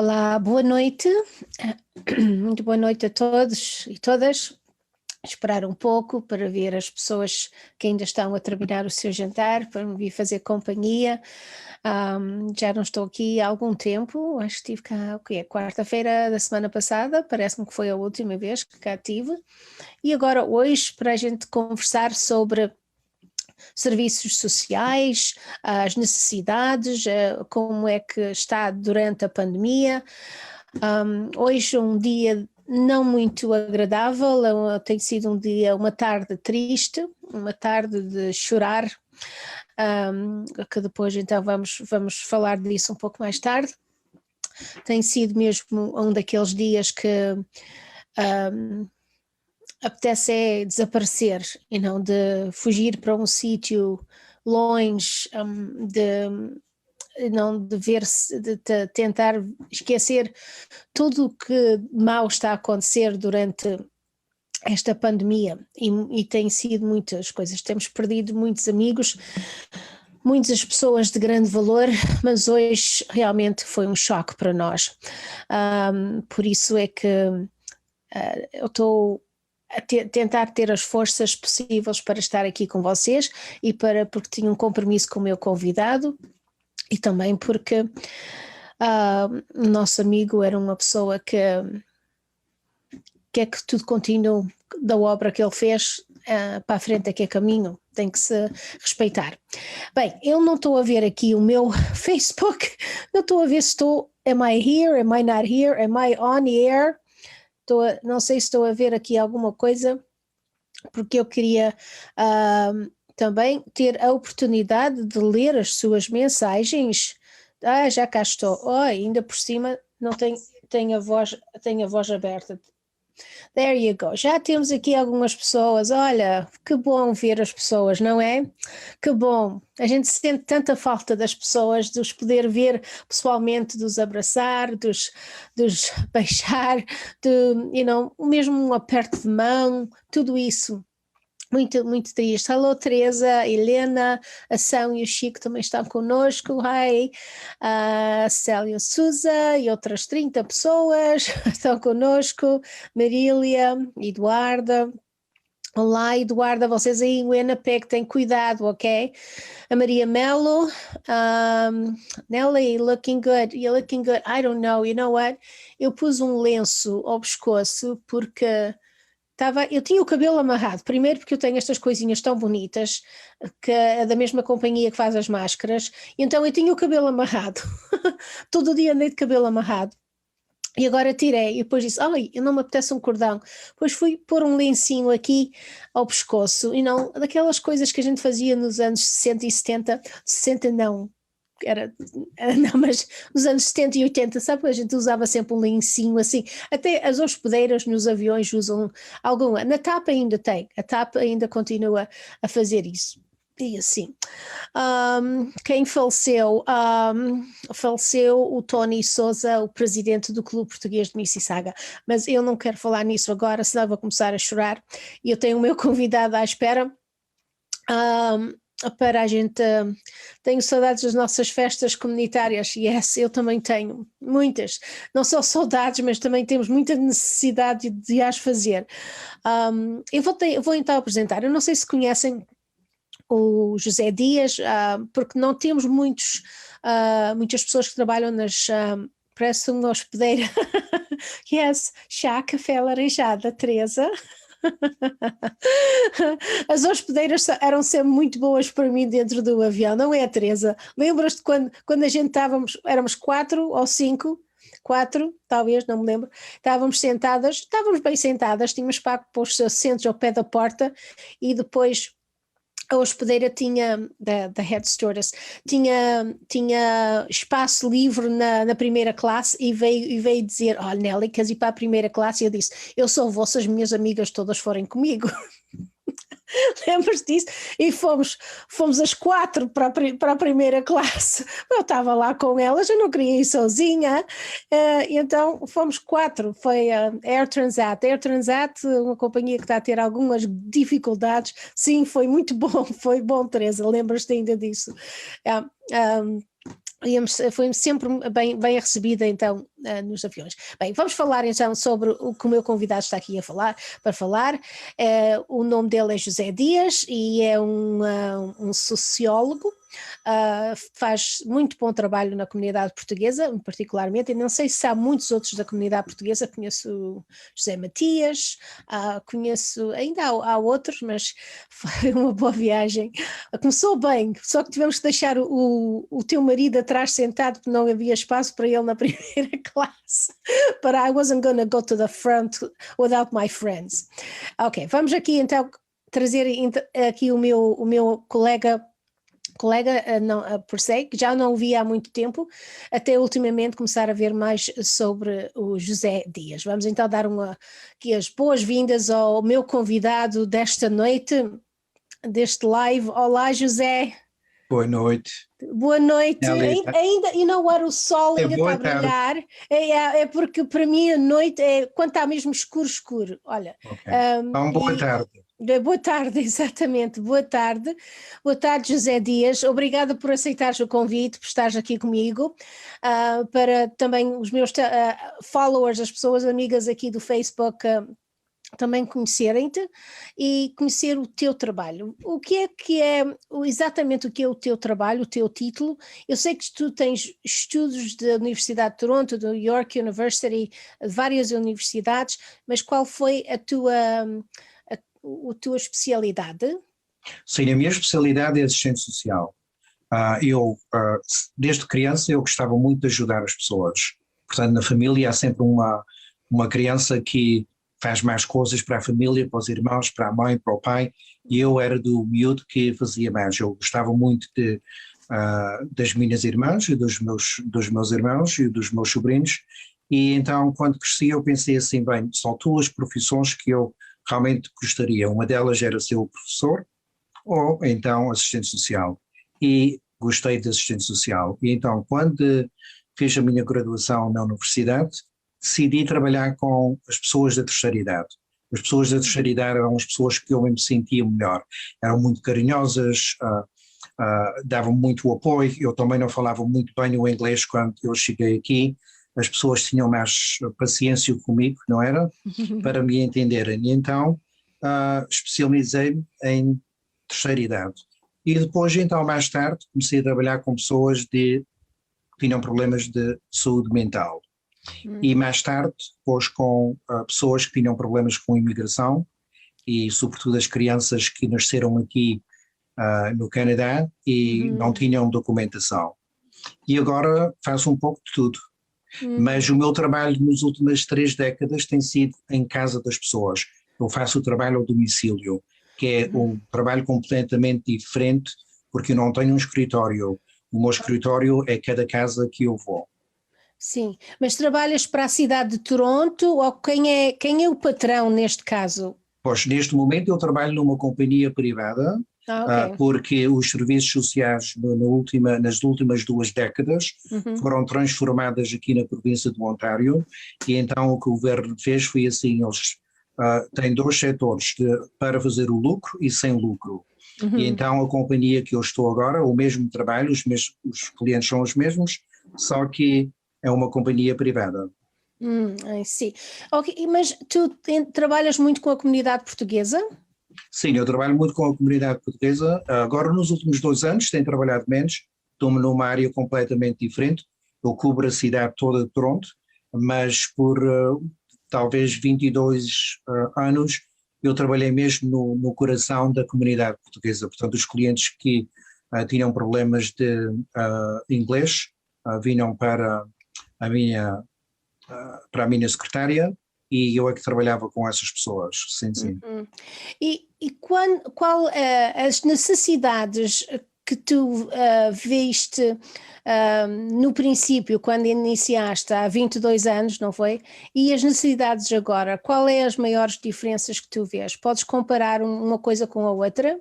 Olá, boa noite. Muito boa noite a todos e todas. Esperar um pouco para ver as pessoas que ainda estão a terminar o seu jantar, para me vir fazer companhia. Já não estou aqui há algum tempo, acho que estive cá, o quê? Quarta-feira da semana passada, parece-me que foi a última vez que cá estive. E agora hoje, para a gente conversar sobre serviços sociais, as necessidades, como é que está durante a pandemia. Hoje um dia não muito agradável, tem sido um dia, uma tarde triste, uma tarde de chorar, que depois então vamos falar disso um pouco mais tarde. Tem sido mesmo um daqueles dias que apetece é desaparecer e não de fugir para um sítio longe, não de ver-se, de tentar esquecer tudo o que mal está a acontecer durante esta pandemia e tem sido muitas coisas, temos perdido muitos amigos, muitas pessoas de grande valor, mas hoje realmente foi um choque para nós. Por isso é que eu estou a tentar ter as forças possíveis para estar aqui com vocês e porque tinha um compromisso com o meu convidado e também porque o nosso amigo era uma pessoa que quer que tudo continue da obra que ele fez para a frente, é que é caminho, tem que se respeitar. Bem, eu não estou a ver aqui o meu Facebook, não estou a ver se estou, am I here, am I not here, am I on the air? Não sei se estou a ver aqui alguma coisa, porque eu queria também ter a oportunidade de ler as suas mensagens. Já cá estou. Ainda por cima não tenho a voz aberta. There you go. Já temos aqui algumas pessoas. Olha, que bom ver as pessoas, não é? Que bom. A gente sente tanta falta das pessoas, de os poder ver pessoalmente, de os abraçar, de os beijar, mesmo um aperto de mão, tudo isso. Muito, muito triste. Hello, Teresa, Helena, a São e o Chico também estão connosco. Hi, a Célia Souza e outras 30 pessoas estão connosco. Marília, Eduarda. Olá, Eduarda, vocês aí em Winnipeg têm cuidado, ok? A Maria Melo, Nelly, looking good, you're looking good. I don't know, you know what? Eu pus um lenço ao pescoço porque eu tinha o cabelo amarrado, primeiro porque eu tenho estas coisinhas tão bonitas, que é da mesma companhia que faz as máscaras, e então eu tinha o cabelo amarrado, todo dia andei de cabelo amarrado, e agora tirei, e depois disse, eu não me apetece um cordão, depois fui pôr um lencinho aqui ao pescoço, e não, daquelas coisas que a gente fazia nos anos 60 e 70, 60 não, não, mas nos anos 70 e 80, sabe que a gente usava sempre um lencinho assim, até as hospedeiras nos aviões usam alguma, na TAP ainda tem, a TAP ainda continua a fazer isso. E assim, quem faleceu? Faleceu o Tony Souza, o presidente do Clube Português de Mississauga, mas eu não quero falar nisso agora, senão vou começar a chorar, e eu tenho o meu convidado à espera. Para a gente, tenho saudades das nossas festas comunitárias, yes, eu também tenho, muitas, não só saudades, mas também temos muita necessidade de as fazer. Eu vou então apresentar, eu não sei se conhecem o José Dias, porque não temos muitas pessoas que trabalham parece uma hospedeira, yes, chá, café, laranjada, Teresa. As hospedeiras eram sempre muito boas para mim dentro do avião, não é, Teresa? Lembras-te quando a gente éramos 4 ou 5, 4, talvez, não me lembro, estávamos bem sentadas, tínhamos pago para os assentos ao pé da porta e depois a hospedeira tinha, da head stewardess, tinha espaço livre na primeira classe e veio dizer, Nelly, queres ir para a primeira classe? E eu disse, eu só vou se as minhas amigas todas forem comigo. Lembras disso? E fomos as 4 para a primeira classe. Eu estava lá com elas, eu não queria ir sozinha, então fomos 4. Foi a Air Transat. Air Transat, uma companhia que está a ter algumas dificuldades. Sim, foi muito bom, foi bom, Teresa, lembras-te ainda disso? Foi sempre bem recebida então nos aviões. Bem, vamos falar então sobre o que o meu convidado está aqui para falar. O nome dele é José Dias e é um sociólogo. Faz muito bom trabalho na comunidade portuguesa, particularmente, e não sei se há muitos outros da comunidade portuguesa. Conheço o José Matias, conheço, ainda há outros, mas foi uma boa viagem. Começou bem, só que tivemos que deixar o teu marido atrás sentado porque não havia espaço para ele na primeira classe, but I wasn't gonna go to the front without my friends. Ok, vamos aqui então trazer aqui o meu colega, por sei, que já não o via há muito tempo, até ultimamente começar a ver mais sobre o José Dias. Vamos então dar aqui as boas-vindas ao meu convidado desta noite, deste live. Olá, José. Boa noite. Boa noite. Elisa. Ainda, o sol ainda está a brilhar. É porque para mim a noite é quando está mesmo escuro. Olha. Okay. Então, boa tarde. Boa tarde, exatamente. Boa tarde. Boa tarde, José Dias. Obrigada por aceitares o convite, por estares aqui comigo. Para também os meus followers, as pessoas amigas aqui do Facebook, também conhecerem-te e conhecer o teu trabalho. O que é exatamente o que é o teu trabalho, o teu título? Eu sei que tu tens estudos da Universidade de Toronto, do York University, várias universidades, mas qual foi a tua especialidade? Sim, a minha especialidade é assistente social. Desde criança, eu gostava muito de ajudar as pessoas. Portanto, na família há sempre uma criança que faz mais coisas para a família, para os irmãos, para a mãe, para o pai, e eu era do miúdo que fazia mais. Eu gostava muito das minhas irmãs e dos meus irmãos e dos meus sobrinhos, e então quando cresci eu pensei assim, bem, são duas profissões que eu realmente gostaria. Uma delas era ser o professor ou então assistente social, e gostei de assistente social. E então quando fiz a minha graduação na universidade, decidi trabalhar com as pessoas da terceira idade. As pessoas da terceira idade eram as pessoas que eu me sentia melhor, eram muito carinhosas, davam muito apoio. Eu também não falava muito bem o inglês quando eu cheguei aqui, as pessoas tinham mais paciência comigo, não era? Para me entenderem. E então especializei-me em terceira idade. E depois, então, mais tarde, comecei a trabalhar com pessoas que tinham problemas de saúde mental. E mais tarde, depois com pessoas que tinham problemas com imigração e sobretudo as crianças que nasceram aqui no Canadá e não tinham documentação. E agora faço um pouco de tudo. Mas o meu trabalho nas últimas 3 décadas tem sido em casa das pessoas. Eu faço o trabalho ao domicílio, que é um trabalho completamente diferente, porque eu não tenho um escritório. O meu escritório é cada casa que eu vou. Sim, mas trabalhas para a cidade de Toronto ou quem é o patrão neste caso? Pois, neste momento eu trabalho numa companhia privada, Ok. porque os serviços sociais nas últimas 2 décadas foram transformadas aqui na província do Ontário, e então o que o governo fez foi assim, eles têm 2 setores para fazer o lucro e sem lucro. E então a companhia que eu estou agora, o mesmo trabalho, os clientes são os mesmos, só que é uma companhia privada. Sim. Ok, mas tu trabalhas muito com a comunidade portuguesa? Sim, eu trabalho muito com a comunidade portuguesa. Agora, nos últimos 2 anos, tenho trabalhado menos. Estou numa área completamente diferente. Eu cubro a cidade toda de Toronto, mas por talvez 22 anos eu trabalhei mesmo no coração da comunidade portuguesa. Portanto, os clientes que tinham problemas de inglês vinham para a minha secretária, e eu é que trabalhava com essas pessoas, sim. E qual as necessidades que tu viste no princípio, quando iniciaste há 22 anos, não foi? E as necessidades agora, qual é as maiores diferenças que tu vês? Podes comparar uma coisa com a outra?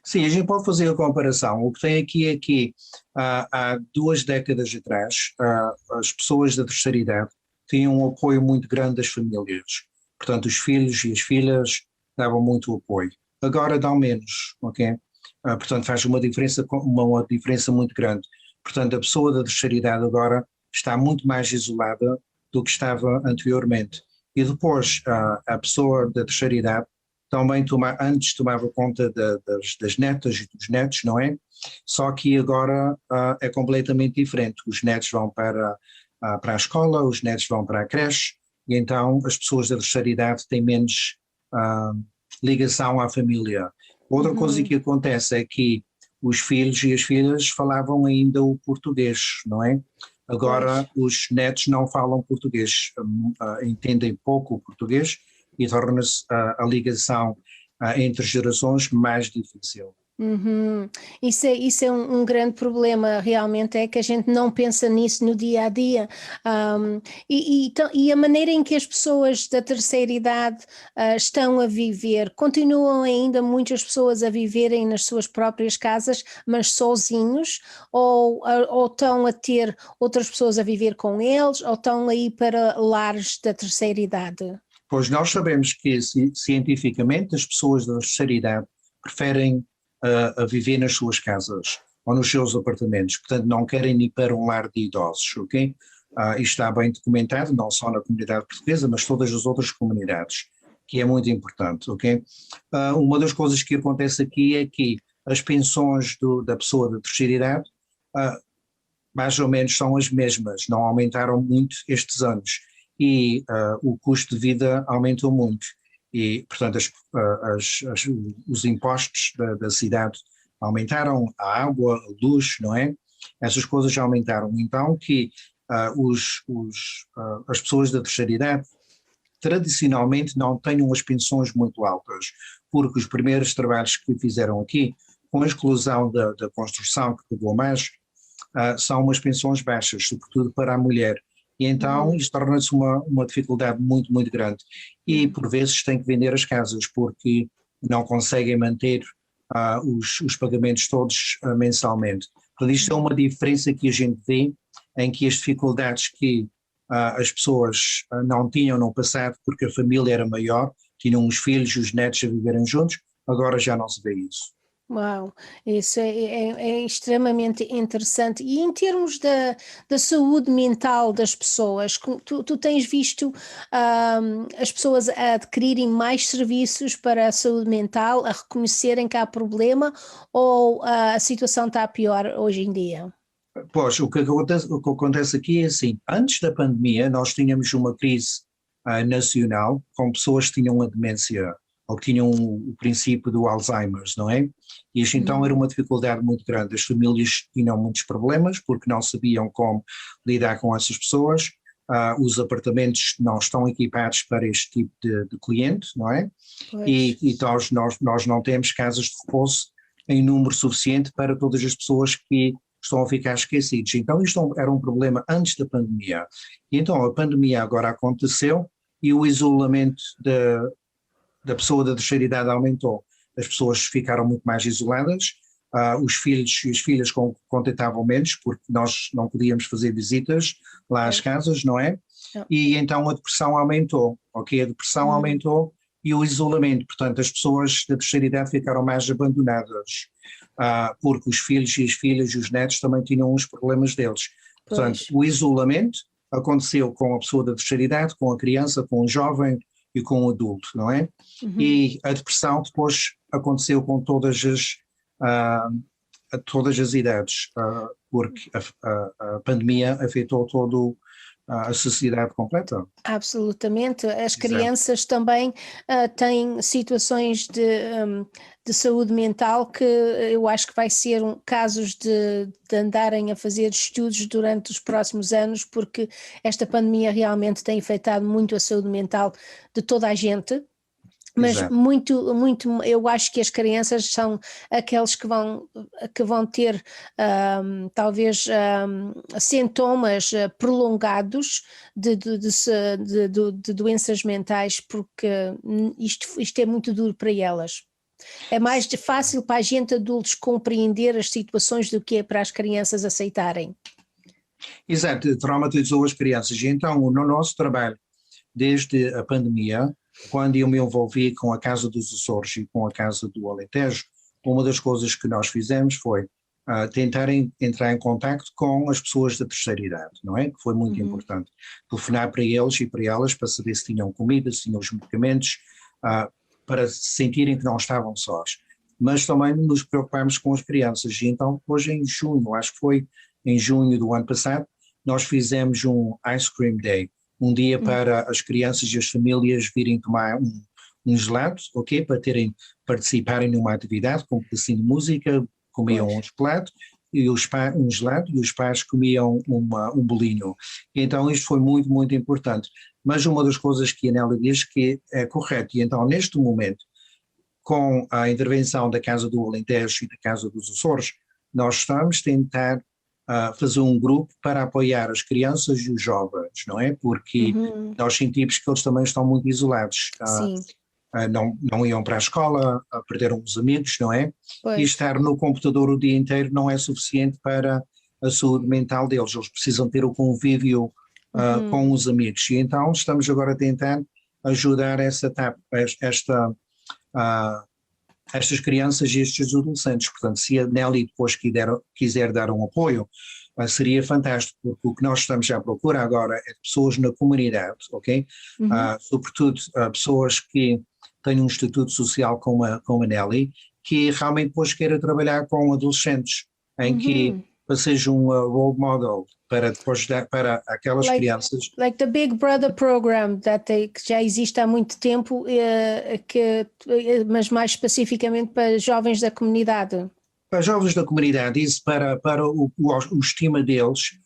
Sim, a gente pode fazer a comparação. O que tem aqui é que há 2 décadas atrás, as pessoas da terceira idade tinham um apoio muito grande das famílias. Portanto, os filhos e as filhas davam muito apoio. Agora dão menos, ok? Portanto, faz uma diferença muito grande. Portanto, a pessoa da terceira idade agora está muito mais isolada do que estava anteriormente. E depois, a pessoa da terceira idade também antes tomava conta das netas e dos netos, não é? Só que agora é completamente diferente. Os netos vão para a escola, os netos vão para a creche, e então as pessoas da terceira idade têm menos ligação à família. Outra coisa que acontece é que os filhos e as filhas falavam ainda o português, não é? Agora os netos não falam português, entendem pouco o português e torna-se a ligação entre gerações mais difícil. Uhum. Isso é um grande problema, realmente, é que a gente não pensa nisso no dia a dia. E a maneira em que as pessoas da terceira idade estão a viver, continuam ainda muitas pessoas a viverem nas suas próprias casas, mas sozinhos, ou estão a ter outras pessoas a viver com eles, ou estão a ir para lares da terceira idade? Pois nós sabemos que cientificamente as pessoas da terceira idade preferem a viver nas suas casas ou nos seus apartamentos, portanto não querem ir para um lar de idosos, ok? Isto está bem documentado, não só na comunidade portuguesa, mas todas as outras comunidades, que é muito importante, ok? Uma das coisas que acontece aqui é que as pensões da pessoa da terceira idade mais ou menos são as mesmas, não aumentaram muito estes anos e o custo de vida aumentou muito e, portanto, os impostos da cidade aumentaram, a água, a luz, não é? Essas coisas já aumentaram. Então que as pessoas da terceira idade tradicionalmente não tenham as pensões muito altas, porque os primeiros trabalhos que fizeram aqui, com a exclusão da construção que pagou mais, são umas pensões baixas, sobretudo para a mulher. E então isto torna-se uma dificuldade muito, muito grande. E por vezes têm que vender as casas porque não conseguem manter os pagamentos todos mensalmente. Portanto, isto é uma diferença que a gente vê em que as dificuldades que as pessoas não tinham no passado porque a família era maior, tinham os filhos e os netos a viverem juntos, agora já não se vê isso. Uau, isso é extremamente interessante. E em termos da saúde mental das pessoas, tu tens visto as pessoas a adquirirem mais serviços para a saúde mental, a reconhecerem que há problema, ou a situação está pior hoje em dia? Pois, o que acontece aqui é assim, antes da pandemia nós tínhamos uma crise nacional com pessoas que tinham a demência ou que tinham o princípio do Alzheimer's, não é? E isto então era uma dificuldade muito grande, as famílias tinham muitos problemas porque não sabiam como lidar com essas pessoas, os apartamentos não estão equipados para este tipo de cliente, não é? Pois. E nós não temos casas de repouso em número suficiente para todas as pessoas que estão a ficar esquecidos. Então isto era um problema antes da pandemia. E então a pandemia agora aconteceu e o isolamento da pessoa da terceira idade aumentou. As pessoas ficaram muito mais isoladas, os filhos e as filhas contentavam menos porque nós não podíamos fazer visitas lá às casas, não é? Não. E então a depressão aumentou, ok? A depressão aumentou e o isolamento, portanto as pessoas da terceira idade ficaram mais abandonadas, porque os filhos e as filhas e os netos também tinham os problemas deles. Portanto, Pois. o isolamento aconteceu com a pessoa da terceira idade, com a criança, com o jovem e com o adulto, não é? E a depressão depois aconteceu com todas as idades, porque a pandemia afetou toda a sociedade completa. Absolutamente. As Exato. crianças também têm situações de saúde mental que eu acho que vai ser casos de andarem a fazer estudos durante os próximos anos, porque esta pandemia realmente tem afetado muito a saúde mental de toda a gente. Mas Exato. muito, eu acho que as crianças são aqueles que vão ter talvez sintomas prolongados de doenças mentais, porque isto é muito duro para elas. É mais fácil para a gente adultos compreender as situações do que é para as crianças aceitarem. Exato, traumatizou as crianças. E então, no nosso trabalho, desde a pandemia, quando eu me envolvi com a Casa dos Açores e com a Casa do Alentejo, uma das coisas que nós fizemos foi tentarem entrar em contacto com as pessoas da terceira idade, não é? Que foi muito importante. Telefonar para eles e para elas para saber se tinham comida, se tinham os medicamentos, para se sentirem que não estavam sós. Mas também nos preocupámos com as crianças. E então, hoje em junho, acho que foi em junho do ano passado, nós fizemos um Ice Cream Day, um dia para as crianças e as famílias virem tomar um gelado, ok? Para participarem numa atividade com um pedacinho de música, comiam um chocolate, um gelado, e os pais comiam um bolinho. Então isto foi muito, muito importante. Mas uma das coisas que a Nélia diz que é correto, e então neste momento, com a intervenção da Casa do Alentejo e da Casa dos Açores, nós estamos a tentar fazer um grupo para apoiar as crianças e os jovens, não é? Porque nós sentimos que eles também estão muito isolados. Sim. Não iam para a escola, perderam os amigos, não é? Pois. E estar no computador o dia inteiro não é suficiente para a saúde mental deles. Eles precisam ter o convívio com os amigos. E então estamos agora a tentar ajudar estas crianças e estes adolescentes. Portanto, se a Nelly depois quiser dar um apoio, seria fantástico, porque o que nós estamos à procura agora é de pessoas na comunidade, ok? Sobretudo pessoas que têm um estatuto social como a Nelly, que realmente depois queira trabalhar com adolescentes, em que seja um role model para depois dar para aquelas crianças. Like the Big Brother program que já existe há muito tempo, mas mais especificamente para jovens da comunidade. Para jovens da comunidade, isso para o estima deles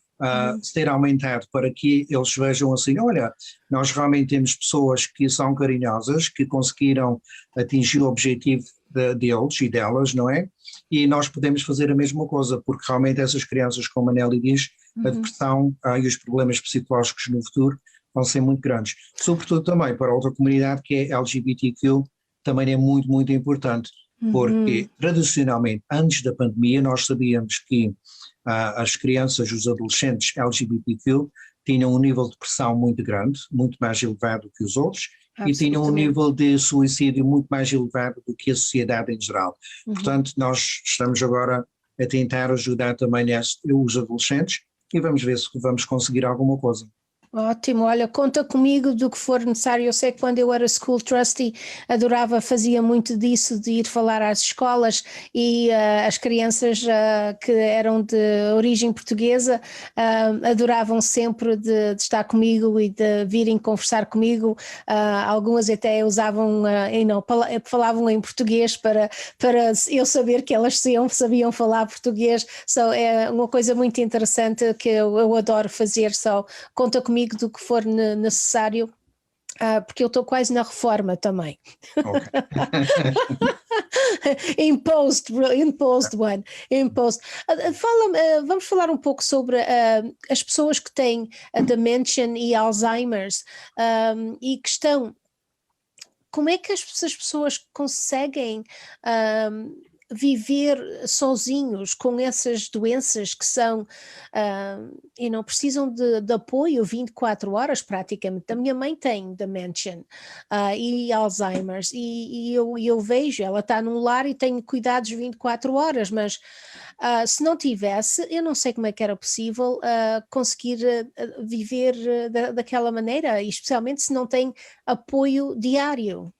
ser aumentado, para que eles vejam assim, olha, nós realmente temos pessoas que são carinhosas, que conseguiram atingir o objetivo deles e delas, não é? E nós podemos fazer a mesma coisa, porque realmente essas crianças, como a Nelly diz, a depressão e os problemas psicológicos no futuro vão ser muito grandes. Sobretudo também para outra comunidade que é LGBTQ, também é muito, muito importante, porque tradicionalmente, antes da pandemia, nós sabíamos que as crianças, os adolescentes LGBTQ tinham um nível de depressão muito grande, muito mais elevado que os outros, e tinham um nível de suicídio muito mais elevado do que a sociedade em geral. Portanto, nós estamos agora a tentar ajudar também os adolescentes e vamos ver se vamos conseguir alguma coisa. Ótimo, olha, conta comigo do que for necessário. Eu sei que quando eu era school trustee fazia muito disso, de ir falar às escolas e as crianças que eram de origem portuguesa adoravam sempre de estar comigo e de virem conversar comigo. Algumas até usavam, falavam em português para eu saber que elas sabiam falar português. É uma coisa muito interessante que eu adoro fazer. Conta comigo do que for necessário, porque eu estou quase na reforma também. Okay. Impost one. Vamos falar um pouco sobre as pessoas que têm a dementia e Alzheimer's e que estão. Como é que as pessoas conseguem viver sozinhos com essas doenças que são e não precisam de apoio 24 horas praticamente? A minha mãe tem dementia e Alzheimer's e eu vejo, ela está num lar e tem cuidados 24 horas, mas se não tivesse, eu não sei como é que era possível conseguir viver daquela maneira, especialmente se não tem apoio diário.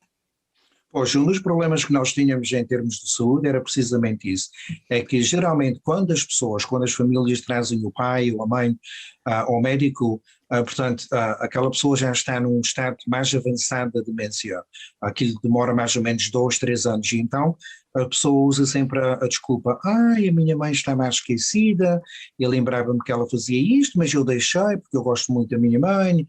Pois, um dos problemas que nós tínhamos em termos de saúde era precisamente isso, é que geralmente quando as famílias trazem o pai ou a mãe ao médico, portanto, aquela pessoa já está num estado mais avançado da demência, aquilo demora mais ou menos 2, 3 anos, e então a pessoa usa sempre a desculpa, a minha mãe está mais esquecida, eu lembrava-me que ela fazia isto, mas eu deixei porque eu gosto muito da minha mãe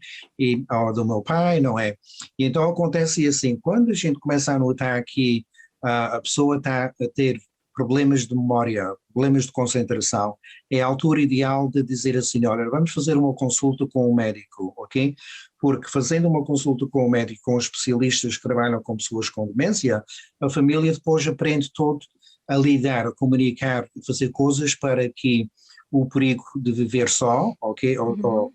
ou do meu pai, não é? E então acontece assim, quando a gente começa a notar que a pessoa está a ter problemas de memória, problemas de concentração, é a altura ideal de dizer assim, olha, vamos fazer uma consulta com um médico, ok? Porque fazendo uma consulta com um médico, com especialistas que trabalham com pessoas com demência, a família depois aprende todo a lidar, a comunicar e fazer coisas para que o perigo de viver só, ok, ou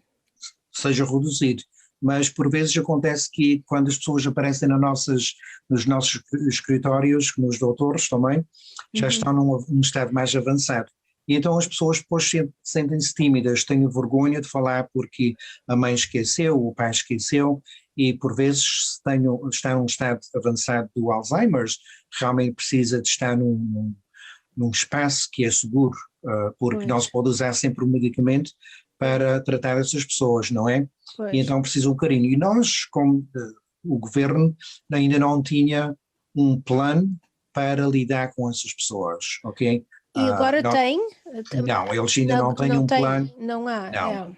seja reduzido. Mas por vezes acontece que quando as pessoas aparecem nos nossos escritórios, nos doutores também, já estão num estado mais avançado. E então as pessoas depois sentem-se tímidas, têm vergonha de falar porque a mãe esqueceu, o pai esqueceu, e por vezes se está num estado avançado do Alzheimer's, realmente precisa de estar num espaço que é seguro, porque não se pode usar sempre o medicamento para tratar essas pessoas, não é? E então precisa um carinho. E nós, como o governo, ainda não tinha um plano para lidar com essas pessoas, ok? E agora tem? Não, eles ainda não têm um plano. Não há. Não,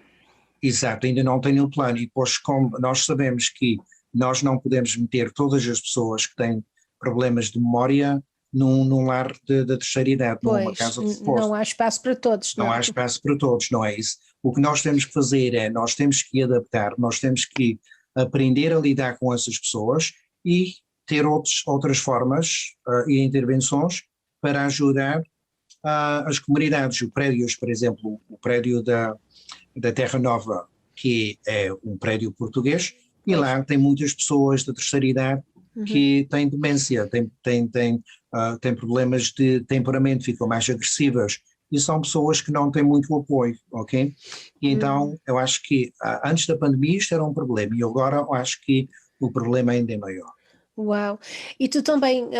exato, ainda não têm um plano. E depois, como nós sabemos que nós não podemos meter todas as pessoas que têm problemas de memória num lar da terceira idade, numa casa de reforço. Não há espaço para todos. Não há espaço para todos, não é isso? O que nós temos que fazer é, nós temos que adaptar, nós temos que aprender a lidar com essas pessoas e ter outras formas e intervenções para ajudar as comunidades. Os prédios, por exemplo, o prédio da Terra Nova, que é um prédio português, e lá tem muitas pessoas da terceira idade que têm demência, têm problemas de temperamento, ficam mais agressivas, e são pessoas que não têm muito apoio, ok? E então eu acho que antes da pandemia isto era um problema, e agora eu acho que o problema ainda é maior. Uau! E tu também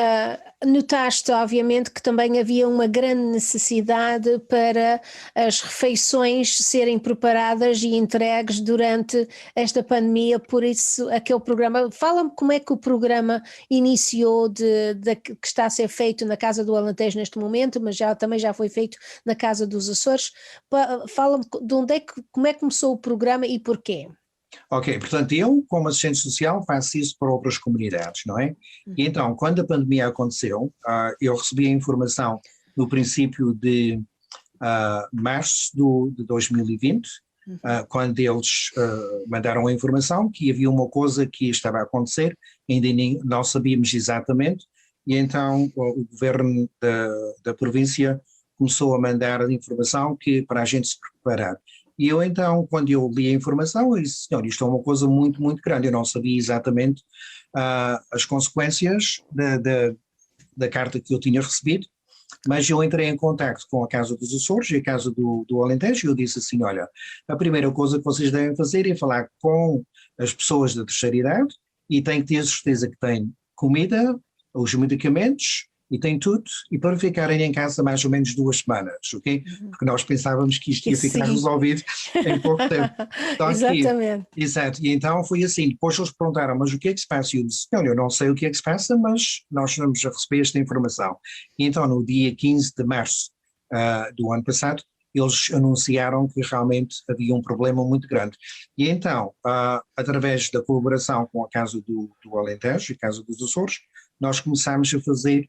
notaste, obviamente, que também havia uma grande necessidade para as refeições serem preparadas e entregues durante esta pandemia, por isso aquele programa, fala-me como é que o programa iniciou que está a ser feito na Casa do Alentejo neste momento, mas também já foi feito na Casa dos Açores. Fala-me de como é que começou o programa e porquê? Ok, portanto eu, como assistente social, faço isso para outras comunidades, não é? E então, quando a pandemia aconteceu, eu recebi a informação no princípio de março de 2020, quando eles mandaram a informação que havia uma coisa que estava a acontecer, ainda não sabíamos exatamente, e então o governo da província começou a mandar a informação para a gente se preparar. E eu então, quando eu li a informação, eu disse, senhor, isto é uma coisa muito, muito grande, eu não sabia exatamente as consequências da carta que eu tinha recebido, mas eu entrei em contacto com a Casa dos Açores e a Casa do Alentejo e eu disse assim, olha, a primeira coisa que vocês devem fazer é falar com as pessoas da terceira idade e têm que ter a certeza que têm comida, os medicamentos e tem tudo, e para ficarem em casa mais ou menos 2 semanas, ok? Porque nós pensávamos que isto ia ficar resolvido em pouco tempo. Exatamente. Exato, e então foi assim, depois eles perguntaram, mas o que é que se passa? E eu disse, olha, eu não sei o que é que se passa, mas nós vamos receber esta informação. E então no dia 15 de março do ano passado, eles anunciaram que realmente havia um problema muito grande. E então, através da colaboração com a Casa do Alentejo e a Casa dos Açores, nós começámos a fazer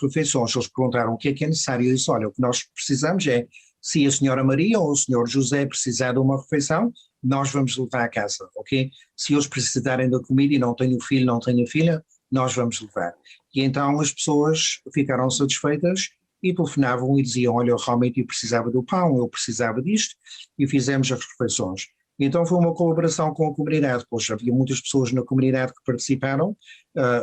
refeições. Eles perguntaram o que é necessário. Eu disse, olha, o que nós precisamos é, se a senhora Maria ou o senhor José precisar de uma refeição, nós vamos levar a casa, ok? Se eles precisarem da comida e não tenho filho, não tenho filha, nós vamos levar. E então as pessoas ficaram satisfeitas e telefonavam e diziam, olha, realmente eu precisava do pão, eu precisava disto, e fizemos as refeições. Então foi uma colaboração com a comunidade, pois havia muitas pessoas na comunidade que participaram,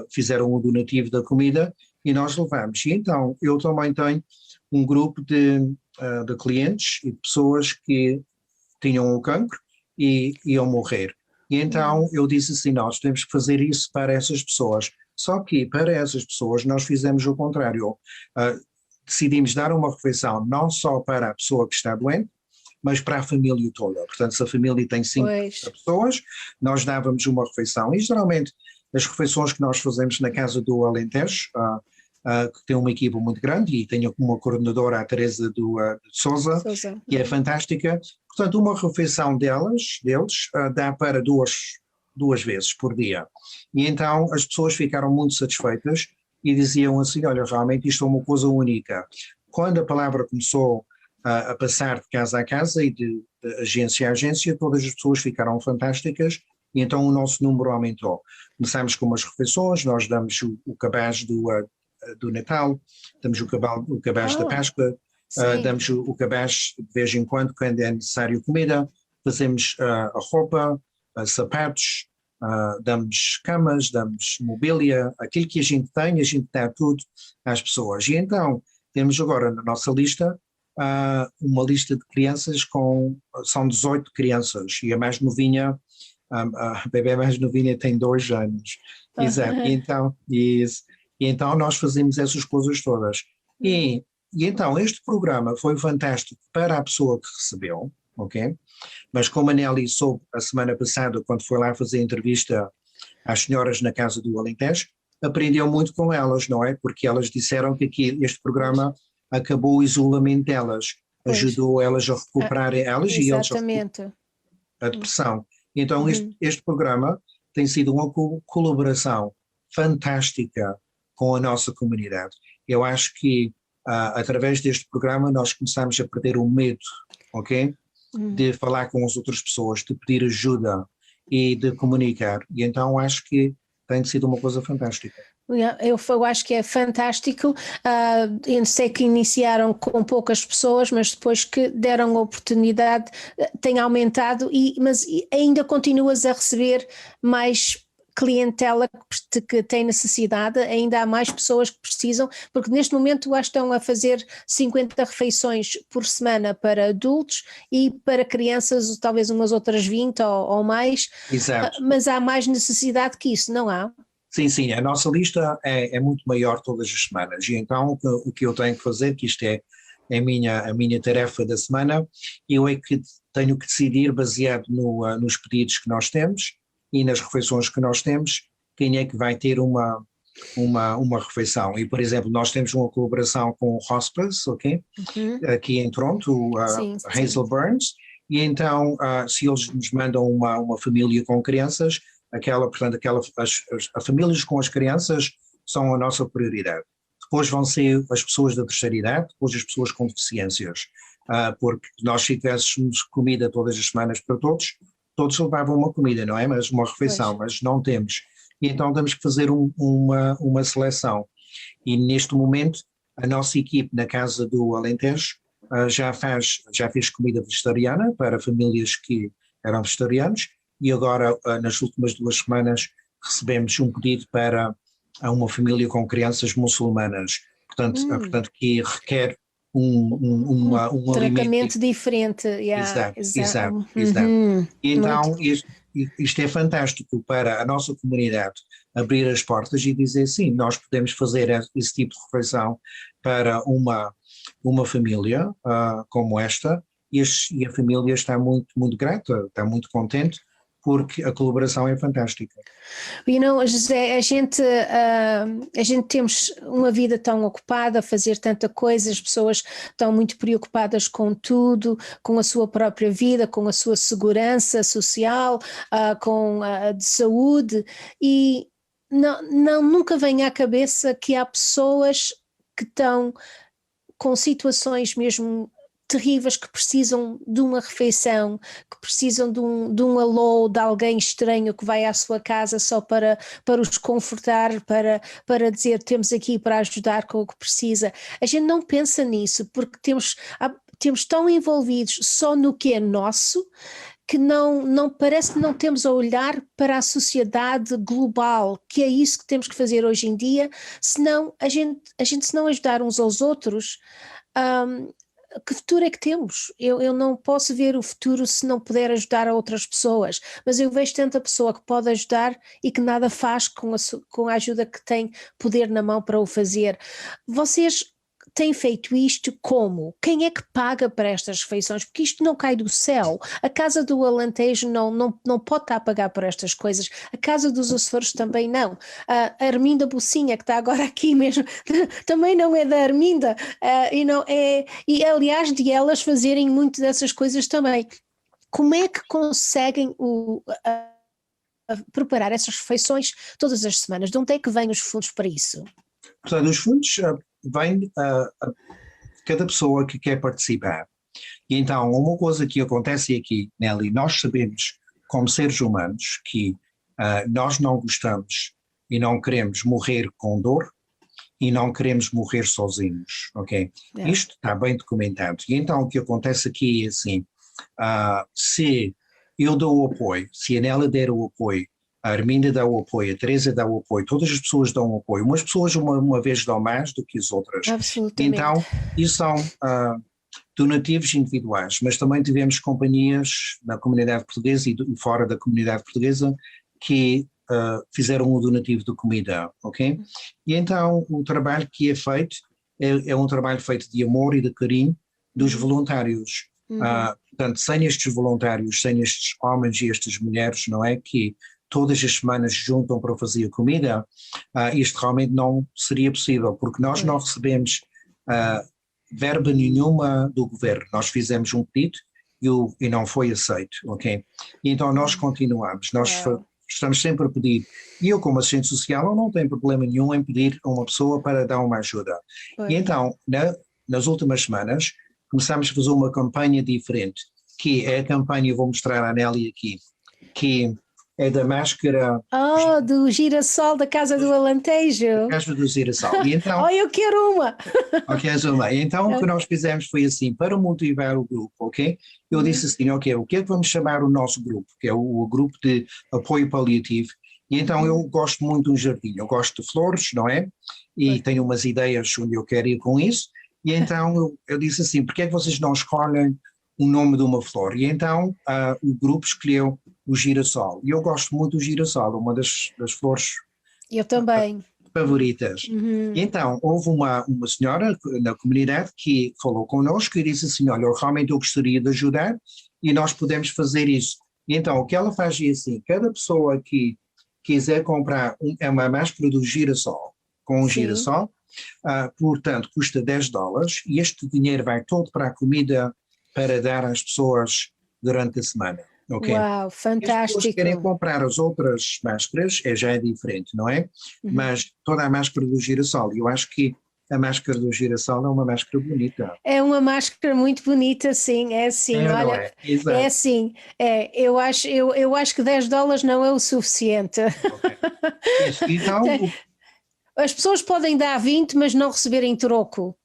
fizeram o donativo da comida, e nós levamos. E então eu também tenho um grupo de clientes e de pessoas que tinham o cancro e iam morrer. E então eu disse assim, nós temos que fazer isso para essas pessoas. Só que para essas pessoas nós fizemos o contrário. Decidimos dar uma refeição não só para a pessoa que está doente, mas para a família toda. Portanto, se a família tem 5 pessoas, nós dávamos uma refeição. E geralmente as refeições que nós fazemos na Casa do Alentejo, que tem uma equipa muito grande e tenho como coordenadora a Teresa de Sousa, que é fantástica. Portanto, uma refeição deles dá para duas vezes por dia. E então as pessoas ficaram muito satisfeitas e diziam assim, olha, realmente isto é uma coisa única. Quando a palavra começou a passar de casa a casa e de agência a agência, todas as pessoas ficaram fantásticas e então o nosso número aumentou. Começámos com umas refeições, nós damos o cabaz do Natal, damos o cabaz da Páscoa, damos o cabaz de vez em quando é necessário comida, fazemos a roupa, sapatos, damos camas, damos mobília, aquilo que a gente tem, a gente dá tudo às pessoas. E então temos agora na nossa lista uma lista de crianças são 18 crianças, e a mais novinha, a bebê mais novinha tem 2 anos. Exato, e então nós fazemos essas coisas todas. E então este programa foi fantástico para a pessoa que recebeu, ok? Mas como a Nelly soube a semana passada, quando foi lá fazer a entrevista às senhoras na Casa do Alentejo, aprendeu muito com elas, não é? Porque elas disseram que este programa acabou o isolamento delas, ajudou elas a recuperar elas e eles a depressão. Então este programa tem sido uma colaboração fantástica com a nossa comunidade. Eu acho que através deste programa nós começamos a perder o medo, ok? De falar com as outras pessoas, de pedir ajuda e de comunicar. E então acho que tem sido uma coisa fantástica. Eu acho que é fantástico. Eu sei que iniciaram com poucas pessoas, mas depois que deram a oportunidade tem aumentado, mas ainda continuas a receber mais clientela que tem necessidade, ainda há mais pessoas que precisam, porque neste momento acho que estão a fazer 50 refeições por semana para adultos e para crianças talvez umas outras 20 ou mais. Exato. Mas há mais necessidade que isso, não há? Sim, a nossa lista é muito maior todas as semanas, e então o que eu tenho que fazer, que isto é a minha tarefa da semana, eu é que tenho que decidir, baseado nos pedidos que nós temos e nas refeições que nós temos, quem é que vai ter uma refeição. E, por exemplo, nós temos uma colaboração com o Hospice, ok? Aqui em Toronto, Hazel Burns, e então se eles nos mandam uma família com crianças, as famílias com as crianças são a nossa prioridade. Depois vão ser as pessoas da terceira idade, depois as pessoas com deficiências, porque nós se tivéssemos comida todas as semanas para todos levavam uma comida, não é? Mas uma refeição, mas não temos. E então temos que fazer uma seleção. E neste momento a nossa equipe na Casa do Alentejo já fez comida vegetariana para famílias que eram vegetarianos, e agora nas últimas 2 semanas recebemos um pedido para uma família com crianças muçulmanas, portanto que requer um tratamento alimento diferente. Exato. E então isto é fantástico para a nossa comunidade abrir as portas e dizer sim, nós podemos fazer esse tipo de refeição para uma família como esta, e a família está muito, muito grata, está muito contente, porque a colaboração é fantástica. José, a gente temos uma vida tão ocupada a fazer tanta coisa, as pessoas estão muito preocupadas com tudo, com a sua própria vida, com a sua segurança social, com a de saúde, e nunca vem à cabeça que há pessoas que estão com situações mesmo terríveis, que precisam de uma refeição, que precisam de um alô, de alguém estranho que vai à sua casa só para os confortar, para dizer temos aqui para ajudar com o que precisa. A gente não pensa nisso porque temos tão envolvidos só no que é nosso, que não parece que não temos a olhar para a sociedade global, que é isso que temos que fazer hoje em dia. Senão a gente se não ajudar uns aos outros, que futuro é que temos? Eu não posso ver o futuro se não puder ajudar a outras pessoas, mas eu vejo tanta pessoa que pode ajudar e que nada faz com a ajuda que tem poder na mão para o fazer. Vocês têm feito isto como? Quem é que paga para estas refeições? Porque isto não cai do céu. A Casa do Alentejo não pode estar a pagar por estas coisas. A Casa dos Açores também não. A Arminda Bocinha, que está agora aqui mesmo, também não é da Arminda. E aliás de elas fazerem muito dessas coisas também. Como é que conseguem preparar essas refeições todas as semanas? De onde é que vêm os fundos para isso? Portanto, os fundos vêm cada pessoa que quer participar. E então, uma coisa que acontece aqui, Nelly, nós sabemos, como seres humanos, que nós não gostamos e não queremos morrer com dor e não queremos morrer sozinhos, ok? Isto está bem documentado. E então, o que acontece aqui é assim, se eu dou o apoio, se a Nelly der o apoio, a Arminda dá o apoio, a Teresa dá o apoio, todas as pessoas dão o apoio. Umas pessoas uma vez dão mais do que as outras. Absolutamente. Então, isso são donativos individuais, mas também tivemos companhias na comunidade portuguesa e fora da comunidade portuguesa que fizeram o donativo de comida, ok? E então o trabalho que é feito é um trabalho feito de amor e de carinho dos voluntários. Portanto, sem estes voluntários, sem estes homens e estas mulheres, não é, que todas as semanas se juntam para fazer a comida, isto realmente não seria possível, porque nós não recebemos verba nenhuma do governo. Nós fizemos um pedido e não foi aceito, ok? E então nós continuamos, nós estamos sempre a pedir. E eu, como assistente social, eu não tenho problema nenhum em pedir a uma pessoa para dar uma ajuda. E então, nas últimas semanas, começámos a fazer uma campanha diferente, que é a campanha, vou mostrar à Nelly aqui, que é da máscara... do girassol da Casa do Alentejo. Da Casa do Girassol. E então, eu quero uma! Ok, Zuma. Então o que nós fizemos foi assim, para motivar o grupo, ok? Eu disse assim, ok, o que é que vamos chamar o nosso grupo? Que é o grupo de apoio paliativo. E então eu gosto muito de um jardim, eu gosto de flores, não é? E tenho umas ideias onde eu quero ir com isso. E então eu disse assim, por que é que vocês não escolhem o nome de uma flor? E então o grupo escolheu o girassol. E eu gosto muito do girassol, uma das flores... Eu também. Favoritas. E então, houve uma senhora na comunidade que falou connosco e disse assim, olha, eu gostaria de ajudar e nós podemos fazer isso. E então, o que ela faz é assim, cada pessoa que quiser comprar uma máscara do girassol, com um girassol, portanto, custa $10 e este dinheiro vai todo para a comida para dar às pessoas durante a semana. Okay. Uau, fantástico. As pessoas querem comprar as outras máscaras, já é diferente, não é? Mas toda a máscara do girassol, eu acho que a máscara do girassol é uma máscara bonita. É uma máscara muito bonita, sim, é assim, olha, é assim, eu acho que $10 não é o suficiente. Okay. Então, as pessoas podem dar 20, mas não receberem troco.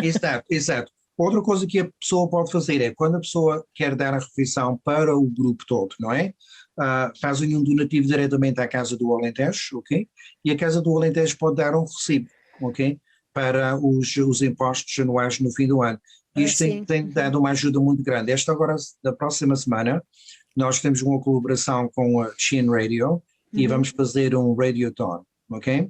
Exato. Outra coisa que a pessoa pode fazer é, quando a pessoa quer dar a refeição para o grupo todo, não é? Fazem um donativo diretamente à Casa do Alentejo, ok? E a Casa do Alentejo pode dar um recibo, ok? Para os impostos anuais no fim do ano. E isto tem dado uma ajuda muito grande. Agora, da próxima semana, nós temos uma colaboração com a Chin Radio e vamos fazer um Radiothon, ok?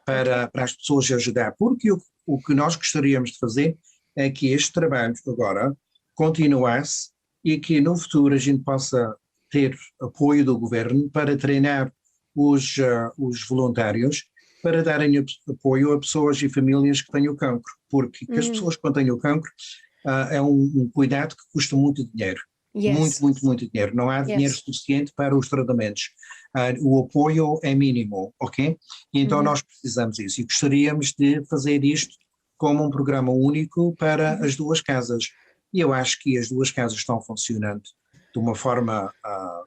Para as pessoas ajudar. Porque o que nós gostaríamos de fazer é que este trabalho agora continuasse e que no futuro a gente possa ter apoio do governo para treinar os voluntários para darem apoio a pessoas e famílias que têm o cancro, porque as pessoas que têm o cancro é um cuidado que custa muito dinheiro, muito dinheiro, não há dinheiro suficiente para os tratamentos, o apoio é mínimo, ok? E então nós precisamos disso e gostaríamos de fazer isto como um programa único para as duas casas. E eu acho que as duas casas estão funcionando de uma forma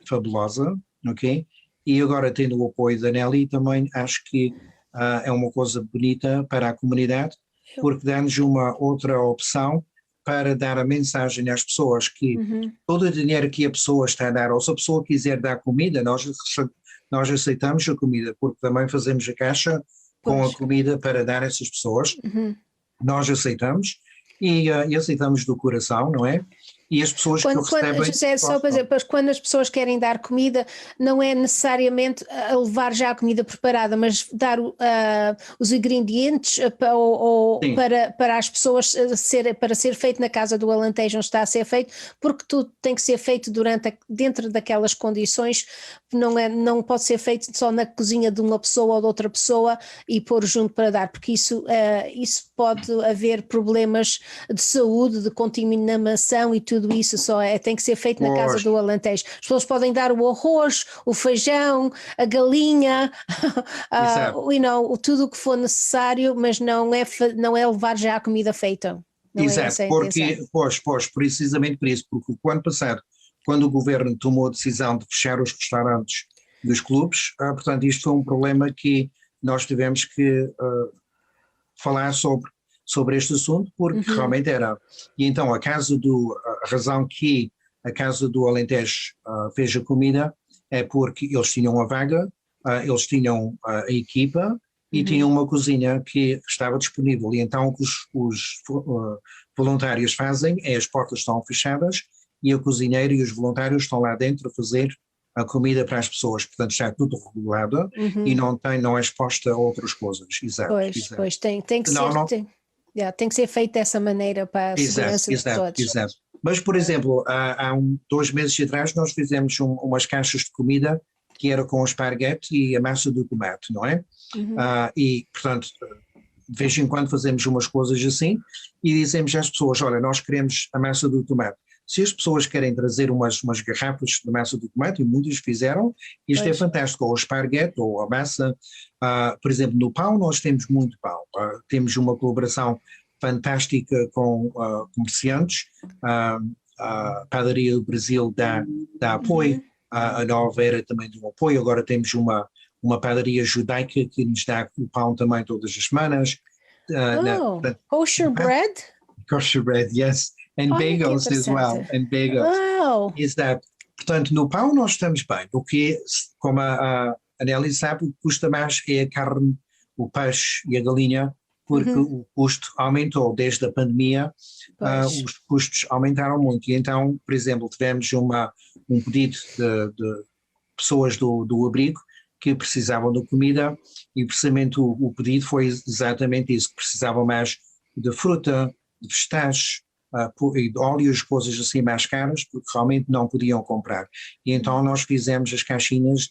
fabulosa, ok? E agora tendo o apoio da Nelly também acho que é uma coisa bonita para a comunidade, porque dá-nos uma outra opção para dar a mensagem às pessoas que todo o dinheiro que a pessoa está a dar, ou se a pessoa quiser dar comida, nós aceitamos a comida, porque também fazemos a caixa com a comida para dar a essas pessoas. Nós aceitamos e aceitamos do coração, não é? E as pessoas que o recebem... José, só para dizer, quando as pessoas querem dar comida, não é necessariamente a levar já a comida preparada, mas dar os ingredientes para as pessoas, para ser feito na Casa do Alentejo, onde está a ser feito, porque tudo tem que ser feito dentro daquelas condições, não pode ser feito só na cozinha de uma pessoa ou de outra pessoa e pôr junto para dar, porque isso pode haver problemas de saúde, de contaminação e tudo isso tem que ser feito na Casa do Alentejo. As pessoas podem dar o arroz, o feijão, a galinha, tudo o que for necessário, mas não é levar já a comida feita. Exato, precisamente por isso, porque o ano passado, quando o governo tomou a decisão de fechar os restaurantes dos clubes, portanto isto foi um problema que nós tivemos que falar sobre este assunto, porque realmente era. E então a razão que a Casa do Alentejo fez a comida é porque eles tinham a vaga, eles tinham a equipa e tinha uma cozinha que estava disponível. E então o que os voluntários fazem é as portas estão fechadas e a cozinheira e os voluntários estão lá dentro a fazer a comida para as pessoas, portanto está tudo regulado e não é exposta a outras coisas. Exato. Pois tem que ser, tem que ser feito dessa maneira para a segurança de todos. Exato. Mas, por exemplo, há 2 meses atrás nós fizemos umas caixas de comida que era com esparguete e a massa do tomate, não é? E, portanto, de vez em quando fazemos umas coisas assim e dizemos às pessoas, olha, nós queremos a massa do tomate. Se as pessoas querem trazer umas garrafas de massa de tomate, e muitos fizeram, isto é fantástico, ou o esparguete, ou a massa. Por exemplo, no pão nós temos muito pão. Temos uma colaboração fantástica com comerciantes. A Padaria do Brasil dá apoio, a Nova Era também dá apoio. Agora temos uma padaria judaica que nos dá o pão também todas as semanas. Kosher bread? Kosher bread, yes. And bagels as well, and bagels. Wow. Portanto, no pão nós estamos bem. O que, como a Nelly sabe, o que custa mais é a carne, o peixe e a galinha, porque o custo aumentou desde a pandemia, os custos aumentaram muito. E então, por exemplo, tivemos um pedido de pessoas do abrigo que precisavam de comida e precisamente o pedido foi exatamente isso, que precisavam mais de fruta, de vegetais, óleos, coisas assim mais caras, porque realmente não podiam comprar. E então nós fizemos as caixinhas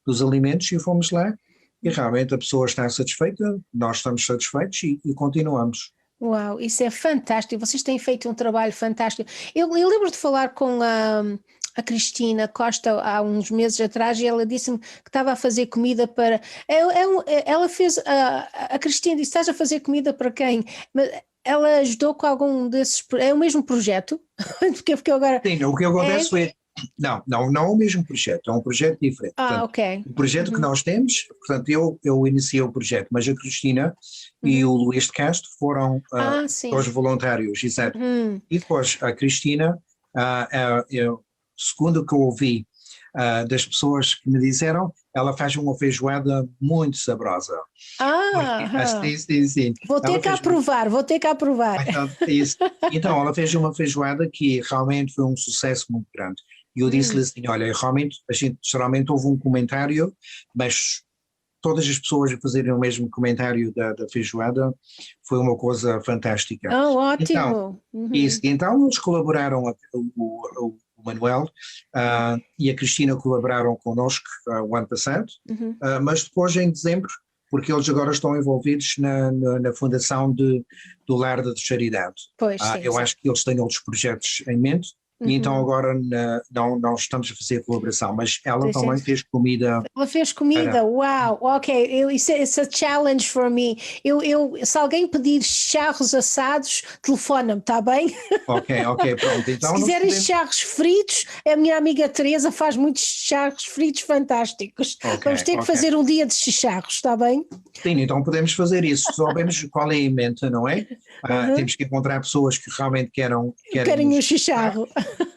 dos alimentos e fomos lá e realmente a pessoa está satisfeita, nós estamos satisfeitos e continuamos. Uau, isso é fantástico, vocês têm feito um trabalho fantástico. Eu lembro de falar com a Cristina Costa há uns meses atrás e ela disse-me que estava a fazer comida para… Ela fez… A Cristina disse, estás a fazer comida para quem? Mas ela ajudou com algum desses… É o mesmo projeto? porque agora… Sim, o que acontece foi… Não é o mesmo projeto, é um projeto diferente. Portanto, ok. O projeto que nós temos, portanto, eu iniciei o projeto, mas a Cristina e o Luís de Castro foram os voluntários, exato. E depois a Cristina, segundo o que eu ouvi das pessoas que me disseram, ela faz uma feijoada muito saborosa. Sim. Vou ter que aprovar. Então, ela fez uma feijoada que realmente foi um sucesso muito grande. E eu disse-lhe assim, olha, realmente, a gente geralmente houve um comentário, mas todas as pessoas a fazerem o mesmo comentário da feijoada foi uma coisa fantástica. Ótimo! Então eles colaboraram, o Manuel e a Cristina colaboraram connosco o ano passado, mas depois em dezembro, porque eles agora estão envolvidos na fundação do Lar da Charidade. Eu acho que eles têm outros projetos em mente. E então agora não estamos a fazer colaboração, mas ela também fez comida. Ela fez comida, uau, ok, it's a challenge for me. Se alguém pedir charros assados, telefona-me, está bem? Ok, pronto. Então, se quiserem charros fritos, a minha amiga Teresa faz muitos charros fritos fantásticos. Vamos ter que fazer um dia de chicharros, está bem? Sim, então podemos fazer isso, sabemos qual é a emenda, não é? Temos que encontrar pessoas que realmente querem o chicharro.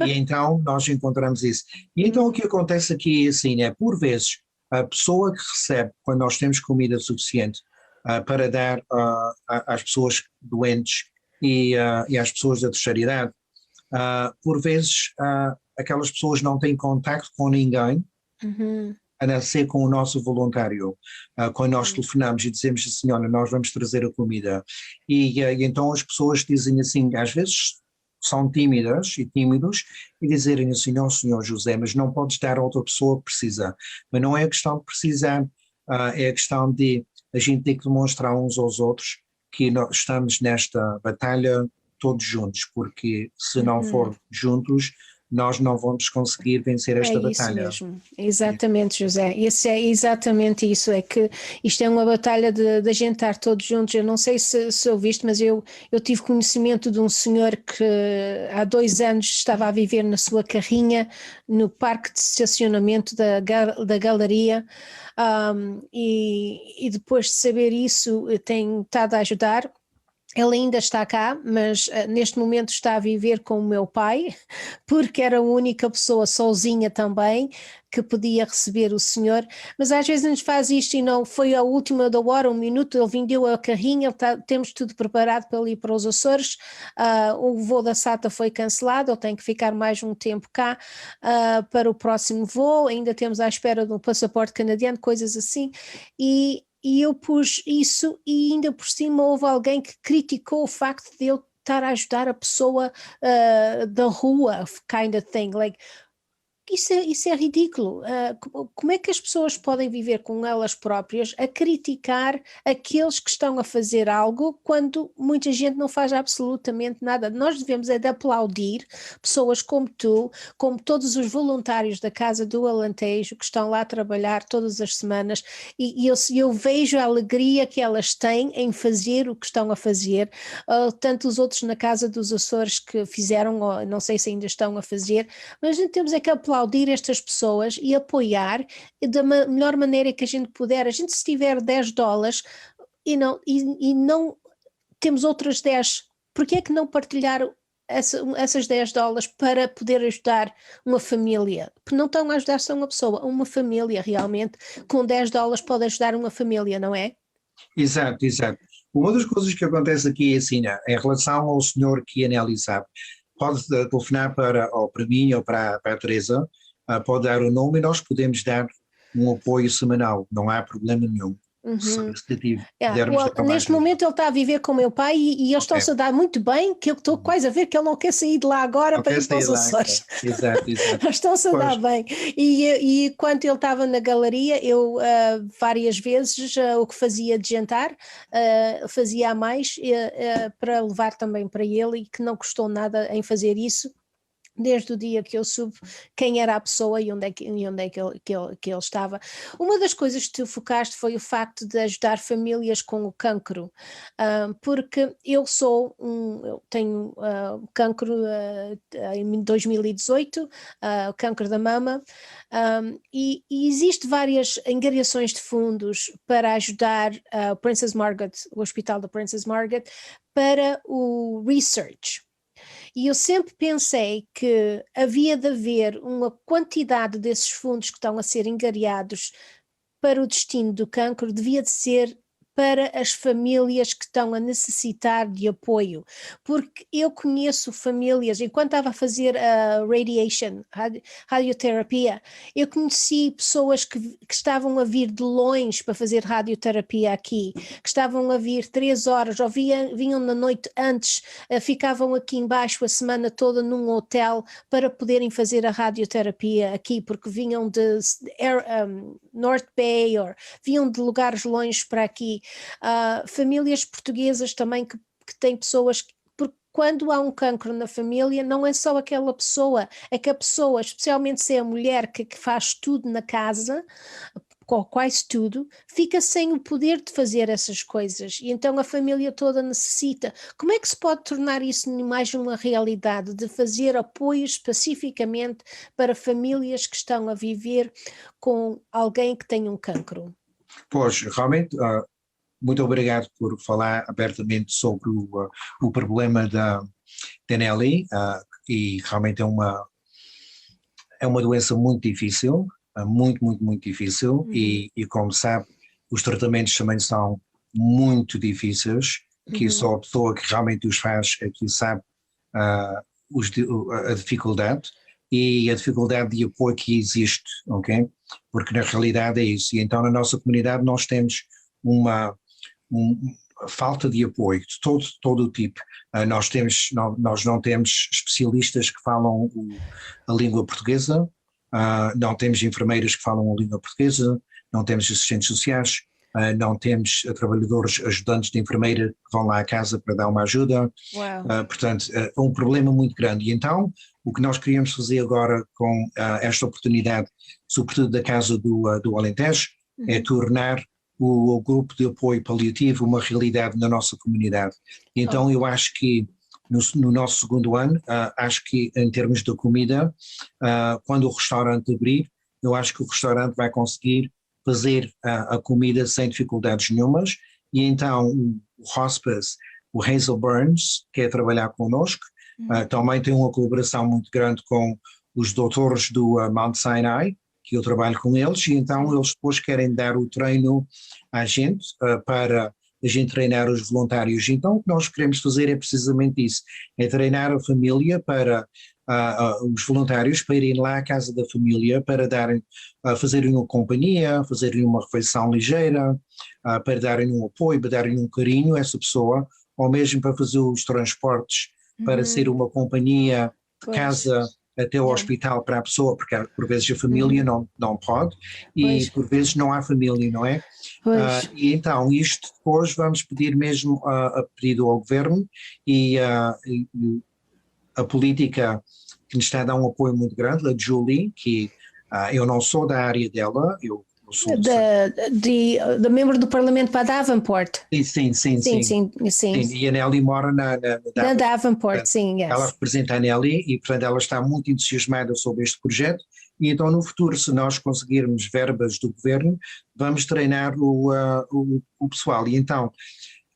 E então nós encontramos isso. E então o que acontece aqui assim é, por vezes, a pessoa que recebe, quando nós temos comida suficiente para dar às pessoas doentes e às pessoas da terceira idade, por vezes aquelas pessoas não têm contacto com ninguém, a não ser com o nosso voluntário. Quando nós telefonamos e dizemos assim, olha, nós vamos trazer a comida. E então as pessoas dizem assim, às vezes são tímidas e tímidos e dizerem assim, não, senhor José, mas não podes dar a outra pessoa que precisa. Mas não é a questão de precisar, é a questão de a gente ter que demonstrar uns aos outros que nós estamos nesta batalha todos juntos, porque se não for juntos, nós não vamos conseguir vencer esta batalha. É isso mesmo, exatamente, José, isso é exatamente isso, é que isto é uma batalha de gente estar todos juntos. Eu não sei se ouviste, mas eu tive conhecimento de um senhor que há 2 anos estava a viver na sua carrinha no parque de estacionamento da galeria, e depois de saber isso tem estado a ajudar. Ele ainda está cá, mas neste momento está a viver com o meu pai, porque era a única pessoa sozinha também que podia receber o senhor, mas às vezes nos faz isto e não foi a última da hora, um minuto, ele vendeu a carrinha, temos tudo preparado para ele ir para os Açores, o voo da SATA foi cancelado, ele tem que ficar mais um tempo cá para o próximo voo, ainda temos à espera do passaporte canadiano, coisas assim, e eu pus isso e ainda por cima houve alguém que criticou o facto de eu estar a ajudar a pessoa da rua, kind of thing, like, isso é ridículo. Como é que as pessoas podem viver com elas próprias a criticar aqueles que estão a fazer algo quando muita gente não faz absolutamente nada? Nós devemos é de aplaudir pessoas como tu, como todos os voluntários da Casa do Alentejo que estão lá a trabalhar todas as semanas e eu vejo a alegria que elas têm em fazer o que estão a fazer, tanto os outros na Casa dos Açores que fizeram, ou não sei se ainda estão a fazer, mas temos é que aplaudir estas pessoas e apoiar da melhor maneira que a gente puder. A gente se tiver $10 e não temos outras 10, porque é que não partilhar essas $10 para poder ajudar uma família? Porque não estão a ajudar só uma pessoa, uma família realmente, com $10 pode ajudar uma família, não é? Exato, exato. Uma das coisas que acontece aqui é assim, né, em relação ao senhor que analisava, pode telefonar ou para mim ou para a Teresa, pode dar o nome e nós podemos dar um apoio semanal, não há problema nenhum. Uhum. Se pudermos dar mais Neste ajuda. momento ele está a viver com o meu pai e eles Ok. estão-se a dar muito bem, que eu estou quase a ver que ele não quer sair de lá agora Não para quer ir para sair os lá, Açores. exato, exato. Eles estão-se a dar Pois, bem. E quando ele estava na galeria, eu várias vezes o que fazia de jantar, fazia a mais para levar também para ele e que não custou nada em fazer isso. Desde o dia que eu soube quem era a pessoa e onde é que ele estava. Uma das coisas que tu focaste foi o facto de ajudar famílias com o cancro, porque eu tenho cancro em 2018, cancro da mama, e existe várias angariações de fundos para ajudar o Hospital da Princess Margaret para o research. E eu sempre pensei que havia de haver uma quantidade desses fundos que estão a ser angariados para o destino do cancro, devia de ser para as famílias que estão a necessitar de apoio, porque eu conheço famílias, enquanto estava a fazer a radioterapia, eu conheci pessoas que estavam a vir de longe para fazer radioterapia aqui, que estavam a vir 3 horas, ou vinham na noite antes, ficavam aqui embaixo a semana toda num hotel para poderem fazer a radioterapia aqui, porque vinham de North Bay, ou vinham de lugares longe para aqui. Famílias portuguesas também que têm pessoas porque quando há um cancro na família, não é só aquela pessoa, é que a pessoa, especialmente se é a mulher que faz tudo na casa, quase tudo, fica sem o poder de fazer essas coisas e então a família toda necessita. Como é que se pode tornar isso mais uma realidade, de fazer apoio especificamente para famílias que estão a viver com alguém que tem um cancro? pois, realmente, muito obrigado por falar abertamente sobre o problema da Nelly, e realmente é uma doença muito difícil, muito, muito, muito difícil, e como sabe, os tratamentos também são muito difíceis, que só a pessoa que realmente os faz é que sabe a dificuldade e a dificuldade de apoio que existe, ok? Porque na realidade é isso, e então na nossa comunidade nós temos uma falta de apoio de todo o tipo. Nós não temos especialistas que falam a língua portuguesa, não temos enfermeiras que falam a língua portuguesa, não temos assistentes sociais, não temos trabalhadores ajudantes de enfermeira que vão lá à casa para dar uma ajuda. Uau. Portanto, é um problema muito grande. E então, o que nós queríamos fazer agora com esta oportunidade, sobretudo da Casa do Alentejo, é tornar o grupo de apoio paliativo uma realidade na nossa comunidade. Então eu acho que no nosso segundo ano, acho que em termos de comida, quando o restaurante abrir, eu acho que o restaurante vai conseguir fazer a comida sem dificuldades nenhumas, e então o hospice o Hazel Burns, que é trabalhar connosco. Também tem uma colaboração muito grande com os doutores do Mount Sinai, que eu trabalho com eles, e então eles depois querem dar o treino à gente para a gente treinar os voluntários. Então o que nós queremos fazer é precisamente isso, é treinar a família para os voluntários para irem lá à casa da família, para darem, fazerem uma companhia, fazerem uma refeição ligeira, para darem um apoio, para darem um carinho a essa pessoa, ou mesmo para fazer os transportes, para ser uma companhia de casa até ao hospital para a pessoa, porque por vezes a família não pode e por vezes não há família, não é? E então isto depois vamos pedir mesmo a pedido ao governo e a política que nos está a dar um apoio muito grande, a Julie, que eu não sou da área dela, eu sou da membro do Parlamento para Davenport. Sim. E a Nelly mora na Davenport, sim, yes. Ela representa a Nelly e, portanto, ela está muito entusiasmada sobre este projeto e então no futuro, se nós conseguirmos verbas do governo, vamos treinar o pessoal. E então,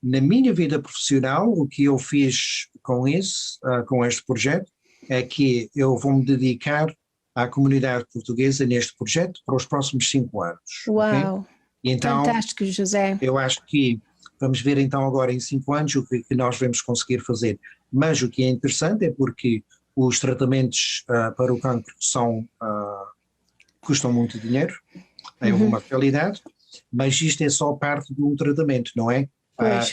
na minha vida profissional, o que eu fiz com isso, com este projeto, é que eu vou me dedicar à comunidade portuguesa neste projeto para os próximos 5 anos. Uau, okay? Então, fantástico, José. Eu acho que vamos ver então agora em 5 anos o que nós vamos conseguir fazer. Mas o que é interessante é porque os tratamentos para o cancro custam muito dinheiro, é uma realidade, mas isto é só parte de um tratamento, não é?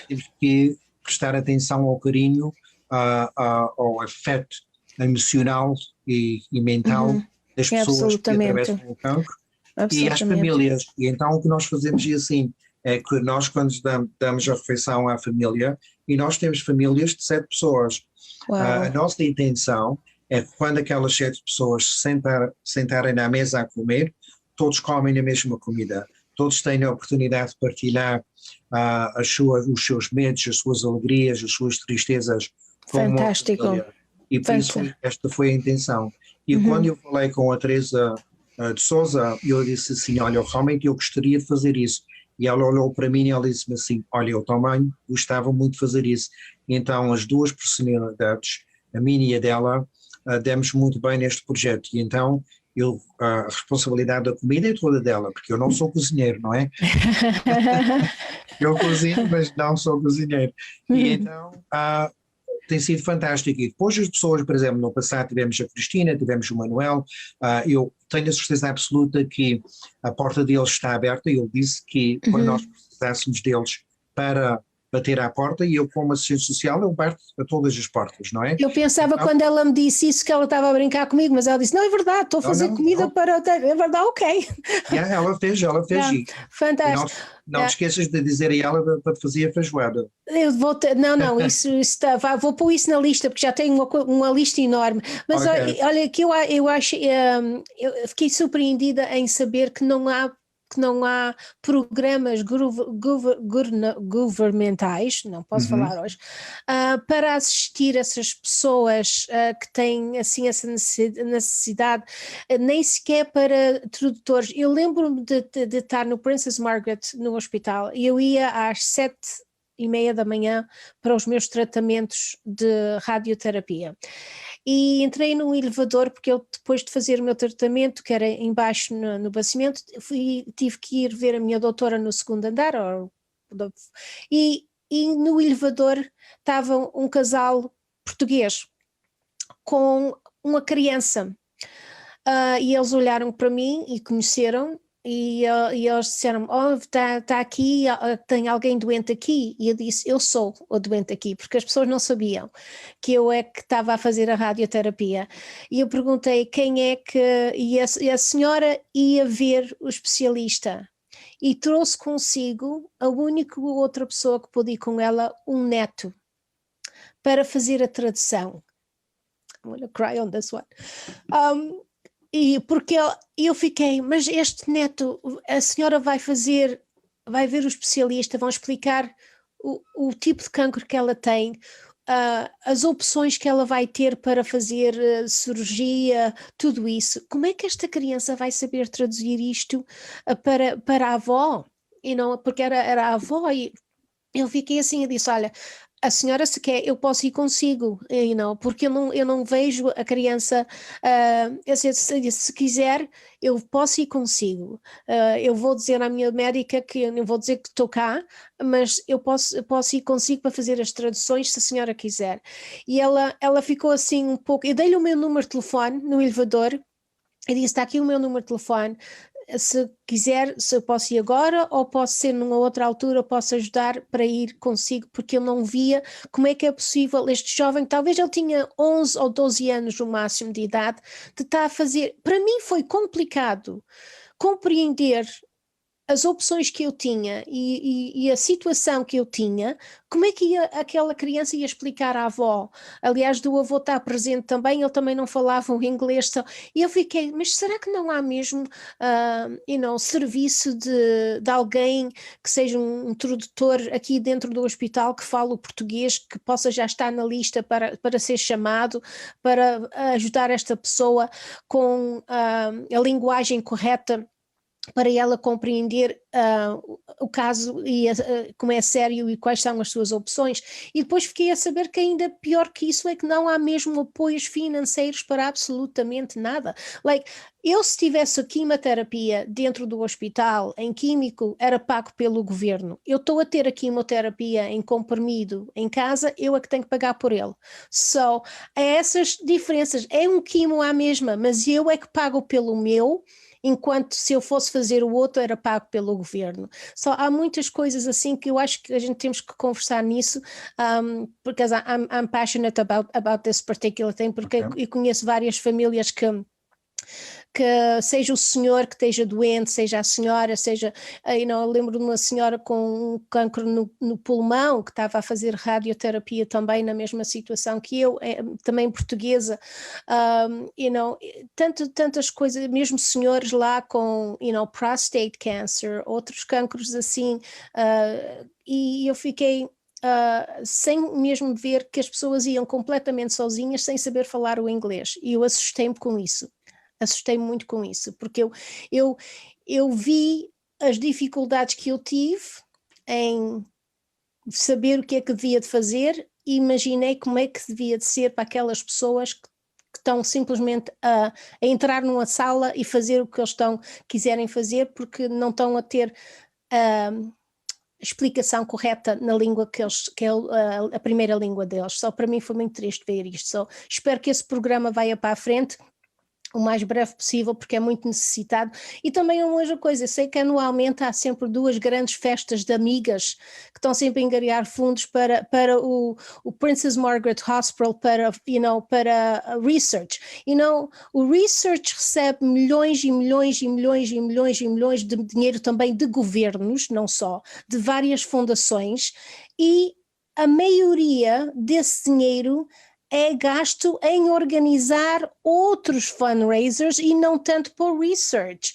Temos que prestar atenção ao carinho, ao afeto emocional e mental das pessoas que atravessam o cancro e às famílias. E então o que nós fazemos é assim, é que nós quando damos a refeição à família, e nós temos famílias de 7 pessoas, a nossa intenção é que quando aquelas 7 pessoas se sentarem na mesa a comer, todos comem a mesma comida, todos têm a oportunidade de partilhar os seus medos, as suas alegrias, as suas tristezas. Fantástico. E por isso esta foi a intenção. E quando eu falei com a Teresa de Sousa, eu disse assim, olha, realmente eu gostaria de fazer isso. E ela olhou para mim e ela disse-me assim, olha, eu também gostava muito de fazer isso. E então as duas personalidades, a minha e a dela, demos muito bem neste projeto. E então a responsabilidade da comida é toda dela, porque eu não sou cozinheiro, não é? Eu cozinho, mas não sou cozinheiro. E então tem sido fantástico. E depois as pessoas, por exemplo, no passado tivemos a Cristina, tivemos o Manuel, eu tenho a certeza absoluta que a porta deles está aberta. Eu disse que quando nós precisássemos deles para bater à porta, e eu como assistente social eu bato a todas as portas, não é? Eu pensava então, quando ela me disse isso que ela estava a brincar comigo, mas ela disse, não, é verdade, estou a fazer comida para... É verdade, ok. Ela fez fantástico. Não te esqueças de dizer a ela para te fazer a feijoada. Eu vou isso está, vou pôr isso na lista, porque já tenho uma lista enorme, mas olha que eu acho, eu fiquei surpreendida em saber que não há programas governamentais, não posso falar hoje, para assistir essas pessoas que têm assim essa necessidade, nem sequer para tradutores. Eu lembro-me de estar no Princess Margaret no hospital e eu ia às 7:30 da manhã para os meus tratamentos de radioterapia. E entrei num elevador porque eu depois de fazer o meu tratamento, que era embaixo no bastimento, tive que ir ver a minha doutora no segundo andar e no elevador estava um casal português com uma criança e eles olharam para mim e conheceram. E eles disseram, está aqui, tem alguém doente aqui? E eu disse, eu sou o doente aqui, porque as pessoas não sabiam que eu é que estava a fazer a radioterapia. E eu perguntei quem é que... E a senhora ia ver o especialista e trouxe consigo a única outra pessoa que pôde ir com ela, um neto, para fazer a tradução. I'm gonna cry on this one. E porque eu fiquei, mas este neto, a senhora vai ver o especialista, vão explicar o tipo de cancro que ela tem, as opções que ela vai ter para fazer cirurgia, tudo isso. Como é que esta criança vai saber traduzir isto para a avó? E não, porque era a avó e eu fiquei assim, eu disse, olha, a senhora se quer, eu posso ir consigo, porque eu não vejo a criança, se quiser, eu posso ir consigo. Eu vou dizer à minha médica que eu não vou dizer que estou cá, mas eu posso ir consigo para fazer as traduções se a senhora quiser. E ela ficou assim um pouco, eu dei-lhe o meu número de telefone no elevador, e disse, está aqui o meu número de telefone, se quiser, se eu posso ir agora ou posso ser numa outra altura, posso ajudar para ir consigo, porque eu não via como é que é possível este jovem, talvez ele tinha 11 ou 12 anos no máximo de idade, de estar a fazer, para mim foi complicado compreender as opções que eu tinha e a situação que eu tinha, como é que aquela criança ia explicar à avó? Aliás, do avô estar presente também, ele também não falava o inglês, e eu fiquei, mas será que não há mesmo, serviço de alguém que seja um tradutor aqui dentro do hospital que fale o português, que possa já estar na lista para ser chamado, para ajudar esta pessoa com a linguagem correta, para ela compreender o caso e como é sério e quais são as suas opções. E depois fiquei a saber que ainda pior que isso é que não há mesmo apoios financeiros para absolutamente nada. Eu se tivesse a quimioterapia dentro do hospital, em químico, era pago pelo governo. Eu estou a ter a quimioterapia em comprimido em casa, eu é que tenho que pagar por ele. É essas diferenças. É um quimo à mesma, mas eu é que pago pelo meu, enquanto se eu fosse fazer o outro era pago pelo governo. Há muitas coisas assim que eu acho que a gente temos que conversar nisso, porque I'm passionate about this particular thing, porque eu conheço várias famílias que seja o senhor que esteja doente, seja a senhora, eu lembro de uma senhora com um cancro no pulmão que estava a fazer radioterapia também na mesma situação que eu, também portuguesa, tantas coisas, mesmo senhores lá com, prostate cancer, outros cancros assim, e eu fiquei sem mesmo ver que as pessoas iam completamente sozinhas, sem saber falar o inglês, e eu assustei-me muito com isso, porque eu vi as dificuldades que eu tive em saber o que é que devia de fazer e imaginei como é que devia de ser para aquelas pessoas que estão simplesmente a entrar numa sala e fazer o que eles quiserem fazer, porque não estão a ter explicação correta na língua que é a primeira língua deles. Para mim foi muito triste ver isto. Espero que esse programa vá para a frente o mais breve possível, porque é muito necessitado. E também uma outra coisa, eu sei que anualmente há sempre 2 grandes festas de amigas que estão sempre a angariar fundos para o Princess Margaret Hospital, para research. O research recebe milhões e milhões e milhões e milhões e milhões de dinheiro também de governos, não só, de várias fundações, e a maioria desse dinheiro é gasto em organizar outros fundraisers e não tanto por research.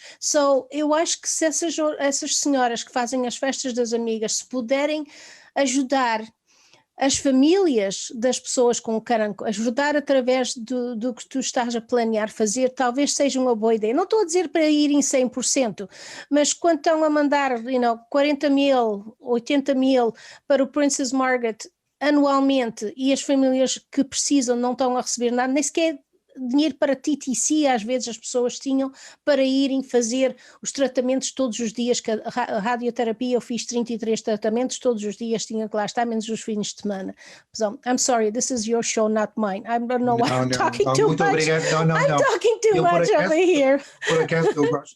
Eu acho que se essas senhoras que fazem as festas das amigas, se puderem ajudar as famílias das pessoas com cancro, ajudar através do que tu estás a planear fazer, talvez seja uma boa ideia. Não estou a dizer para ir em 100%, mas quando estão a mandar 40 mil, 80 mil para o Princess Margaret anualmente e as famílias que precisam não estão a receber nada, nem sequer dinheiro para TTC, às vezes as pessoas tinham para irem fazer os tratamentos todos os dias, que a radioterapia eu fiz 33 tratamentos todos os dias, tinha que lá estar, menos os fins de semana. So, I'm sorry, this is your show, not mine. I don't know why I'm talking too much. Obrigado. I'm talking too much over here. Por acaso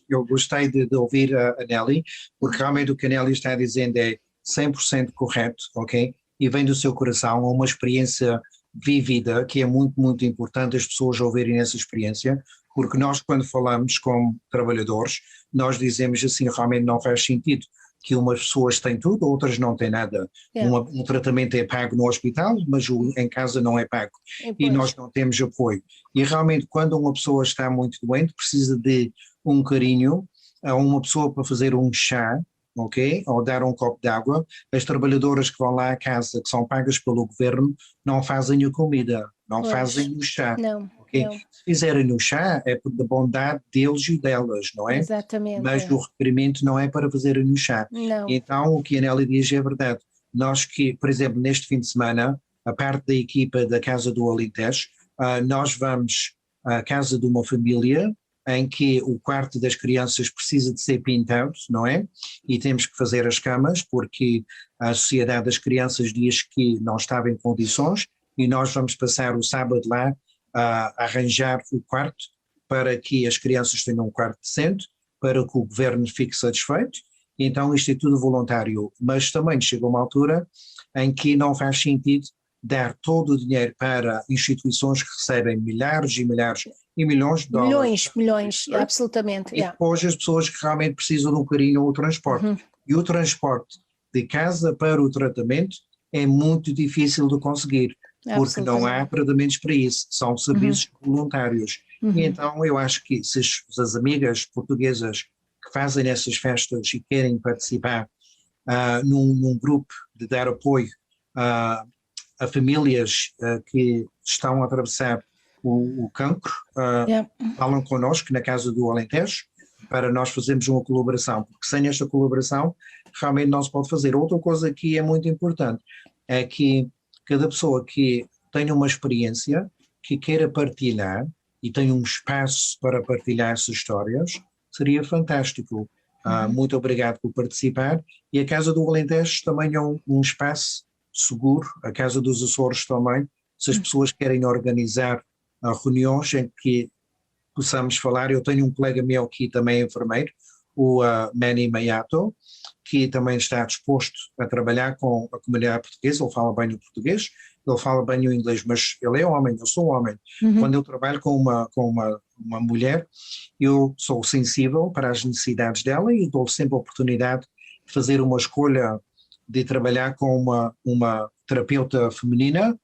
eu gostei de ouvir a Nelly, porque realmente o que a Nelly está dizendo é 100% correto, ok? E vem do seu coração, uma experiência vivida, que é muito, muito importante as pessoas ouvirem essa experiência, porque nós quando falamos com trabalhadores, nós dizemos assim, realmente não faz sentido que umas pessoas têm tudo, outras não têm nada. Um tratamento é pago no hospital, mas em casa não é pago. E nós não temos apoio. E realmente quando uma pessoa está muito doente, precisa de um carinho, a uma pessoa para fazer um chá, ok? Ou dar um copo de água. As trabalhadoras que vão lá à casa, que são pagas pelo governo, não fazem a comida, não fazem o chá. Não, okay? não. Se fizerem o chá é por da bondade deles e delas, não é? Exatamente. Mas o requerimento não é para fazerem o chá. Não. Então o que a Nelly diz é verdade. nós que, por exemplo, neste fim de semana, a parte da equipa da Casa do Alentejo, nós vamos à casa de uma família em que o quarto das crianças precisa de ser pintado, não é? E temos que fazer as camas porque a Sociedade das Crianças diz que não estava em condições e nós vamos passar o sábado lá a arranjar o quarto para que as crianças tenham um quarto decente, para que o governo fique satisfeito. Então isto é tudo voluntário, mas também chega uma altura em que não faz sentido dar todo o dinheiro para instituições que recebem milhares e milhares e milhões de dólares. Milhões, absolutamente. E depois as pessoas que realmente precisam de um carinho ou o transporte. E o transporte de casa para o tratamento é muito difícil de conseguir, porque não há tratamentos para isso, são serviços voluntários. E então eu acho que se as amigas portuguesas que fazem essas festas e querem participar num grupo de dar apoio a famílias que estão a atravessar o cancro, falam connosco na Casa do Alentejo para nós fazermos uma colaboração, porque sem esta colaboração realmente não se pode fazer. Outra coisa que é muito importante é que cada pessoa que tenha uma experiência, que queira partilhar e tenha um espaço para partilhar essas histórias, seria fantástico. Muito obrigado por participar. E a Casa do Alentejo também é um espaço seguro, a Casa dos Açores também, se as pessoas querem organizar reuniões em que possamos falar. Eu tenho um colega meu que também é enfermeiro, o Manny Mayato, que também está disposto a trabalhar com a comunidade portuguesa. Ele fala bem o português, ele fala bem o inglês, mas ele é homem, eu sou homem. Quando eu trabalho com uma mulher, eu sou sensível para as necessidades dela e dou sempre a oportunidade de fazer uma escolha de trabalhar com uma terapeuta feminina,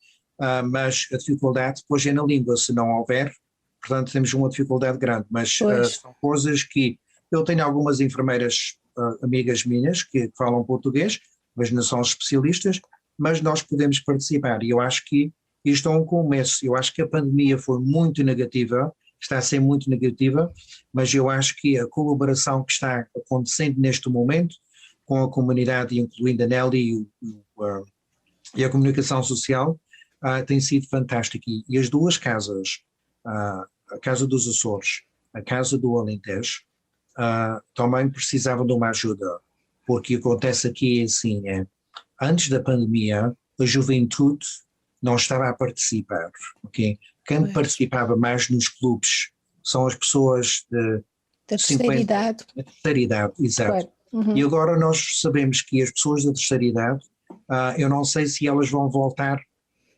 mas a dificuldade depois é na língua, se não houver, portanto temos uma dificuldade grande, mas são coisas que eu tenho algumas enfermeiras amigas minhas que falam português, mas não são especialistas, mas nós podemos participar e eu acho que isto é um começo. Eu acho que a pandemia foi muito negativa, está a ser muito negativa, mas eu acho que a colaboração que está acontecendo neste momento com a comunidade, incluindo a Nelly e a comunicação social, tem sido fantástica. E as duas casas, a Casa dos Açores, a Casa do Alentejo, também precisavam de uma ajuda, porque o que acontece aqui é assim, antes da pandemia, a juventude não estava a participar, ok? Quem participava mais nos clubes são as pessoas da terceira idade. Da terceira idade, exato. Claro. E agora nós sabemos que as pessoas da terceira idade, eu não sei se elas vão voltar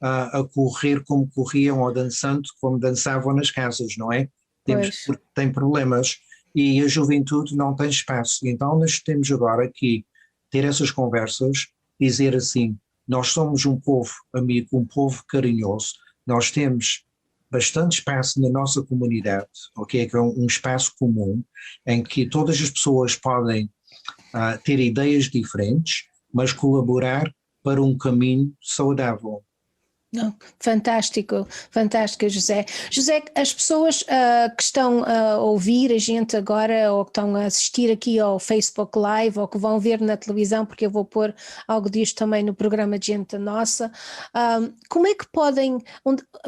a correr como corriam ou dançando como dançavam nas casas, não é? Porque tem problemas e a juventude não tem espaço. Então nós temos agora que ter essas conversas, dizer assim, nós somos um povo amigo, um povo carinhoso, nós temos bastante espaço na nossa comunidade, ok? Que é um espaço comum em que todas as pessoas podem ter ideias diferentes, mas colaborar para um caminho saudável. Não, fantástico, José. José, as pessoas que estão a ouvir a gente agora ou que estão a assistir aqui ao Facebook Live ou que vão ver na televisão, porque eu vou pôr algo disto também no programa de Gente Nossa, como é que podem,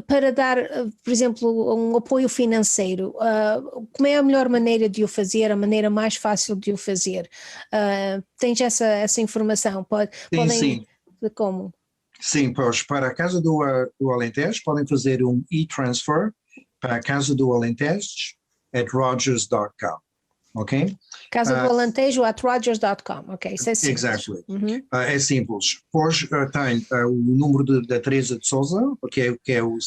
para dar, por exemplo, um apoio financeiro, como é a melhor maneira de o fazer, a maneira mais fácil de o fazer? Tens essa informação? Sim. Como? Sim, pois para a Casa do Alentejo podem fazer um e-transfer para a Casa do Alentejo @rogers.com, ok? Casa do Alentejo @rogers.com, ok, isso é simples. Exactly. É simples. Depois tem o número da Teresa de Souza, que é o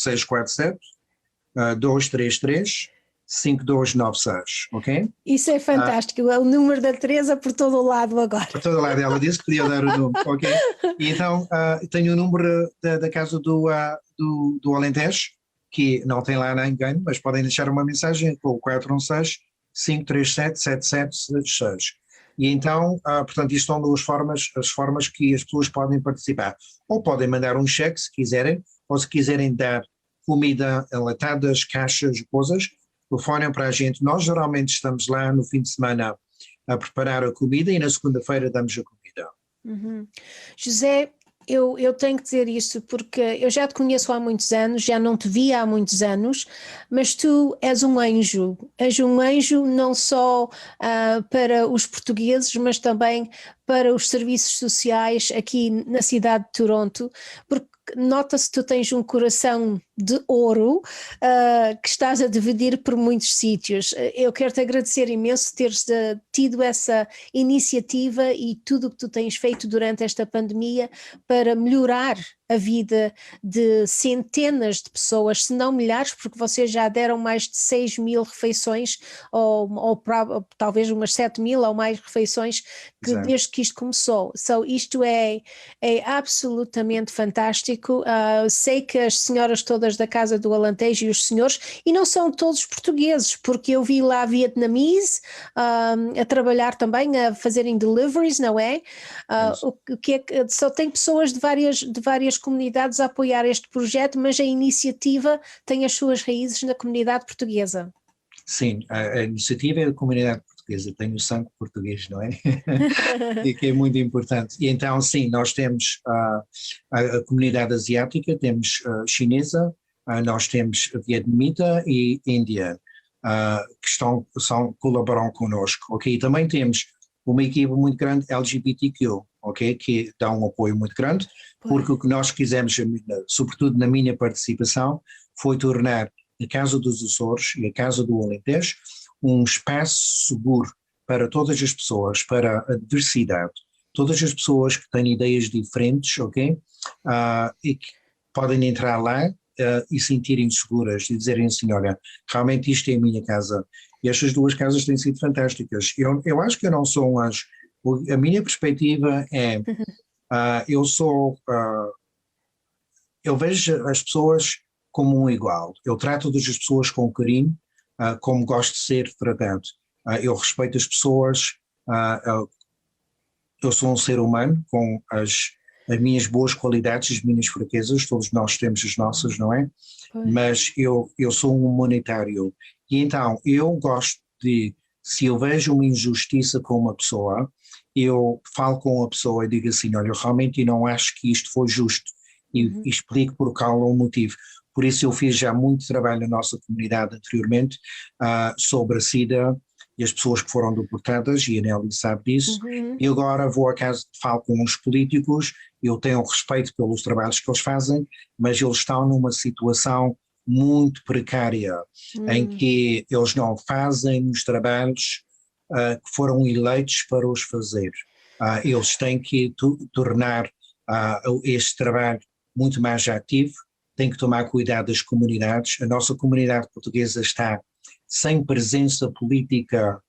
647-233-5296, ok? Isso é fantástico, o número da Teresa por todo o lado agora. Por todo o lado, ela disse que podia dar o número, ok? E então tenho o número da Casa do Alentejo, que não tem lá ninguém, mas podem deixar uma mensagem com o 416-537-7766. E então, portanto, isto são as formas que as pessoas podem participar. Ou podem mandar um cheque se quiserem, ou se quiserem dar comida, enlatadas, caixas, coisas, telefonem para a gente. Nós geralmente estamos lá no fim de semana a preparar a comida e na segunda-feira damos a comida. Uhum. José, eu tenho que dizer isso porque eu já te conheço há muitos anos, já não te via há muitos anos, mas tu és um anjo não só para os portugueses, mas também para os serviços sociais aqui na cidade de Toronto, porque nota-se que tu tens um coração de ouro, que estás a dividir por muitos sítios. Eu quero-te agradecer imenso teres tido essa iniciativa e tudo o que tu tens feito durante esta pandemia para melhorar a vida de centenas de pessoas, se não milhares, porque vocês já deram mais de 6.000 refeições, ou talvez umas 7.000 ou mais refeições Exato. desde que isto começou. Isto é absolutamente fantástico. Sei que as senhoras todas da Casa do Alentejo e os senhores, e não são todos portugueses, porque eu vi lá vietnamese a trabalhar também, a fazerem deliveries, não é? O que é que só tem pessoas de várias comunidades a apoiar este projeto, mas a iniciativa tem as suas raízes na comunidade portuguesa. Sim, a iniciativa é da comunidade portuguesa, tem o sangue português, não é? E que é muito importante. E então, sim, nós temos a comunidade asiática, temos chinesa, nós temos vietnamita e índia, colaboram connosco, ok? E também temos uma equipe muito grande LGBTQ, ok? Que dá um apoio muito grande, porque o que nós quisemos, sobretudo na minha participação, foi tornar a Casa dos Açores e a Casa do Alentejo um espaço seguro para todas as pessoas, para a diversidade, todas as pessoas que têm ideias diferentes, ok? E que podem entrar lá e sentirem seguras e dizerem assim, olha, realmente isto é a minha casa. E estas duas casas têm sido fantásticas. Eu acho que eu não sou um anjo. A minha perspectiva é, eu sou, eu vejo as pessoas como um igual. Eu trato todas as pessoas com carinho, como gosto de ser tratado. Eu respeito as pessoas, eu sou um ser humano com as minhas boas qualidades, as minhas fraquezas, todos nós temos as nossas, não é? Mas eu sou um humanitário. E então eu gosto de, se eu vejo uma injustiça com uma pessoa, eu falo com a pessoa e digo assim, olha, eu realmente não acho que isto foi justo e explico por qual é o motivo. Por isso eu fiz já muito trabalho na nossa comunidade anteriormente sobre a SIDA e as pessoas que foram deportadas, e a Nelly sabe disso, e agora vou a casa, falo com os políticos, eu tenho respeito pelos trabalhos que eles fazem, mas eles estão numa situação muito precária, em que eles não fazem os trabalhos que foram eleitos para os fazer. Eles têm que tornar este trabalho muito mais ativo, têm que tomar cuidado das comunidades. A nossa comunidade portuguesa está sem presença política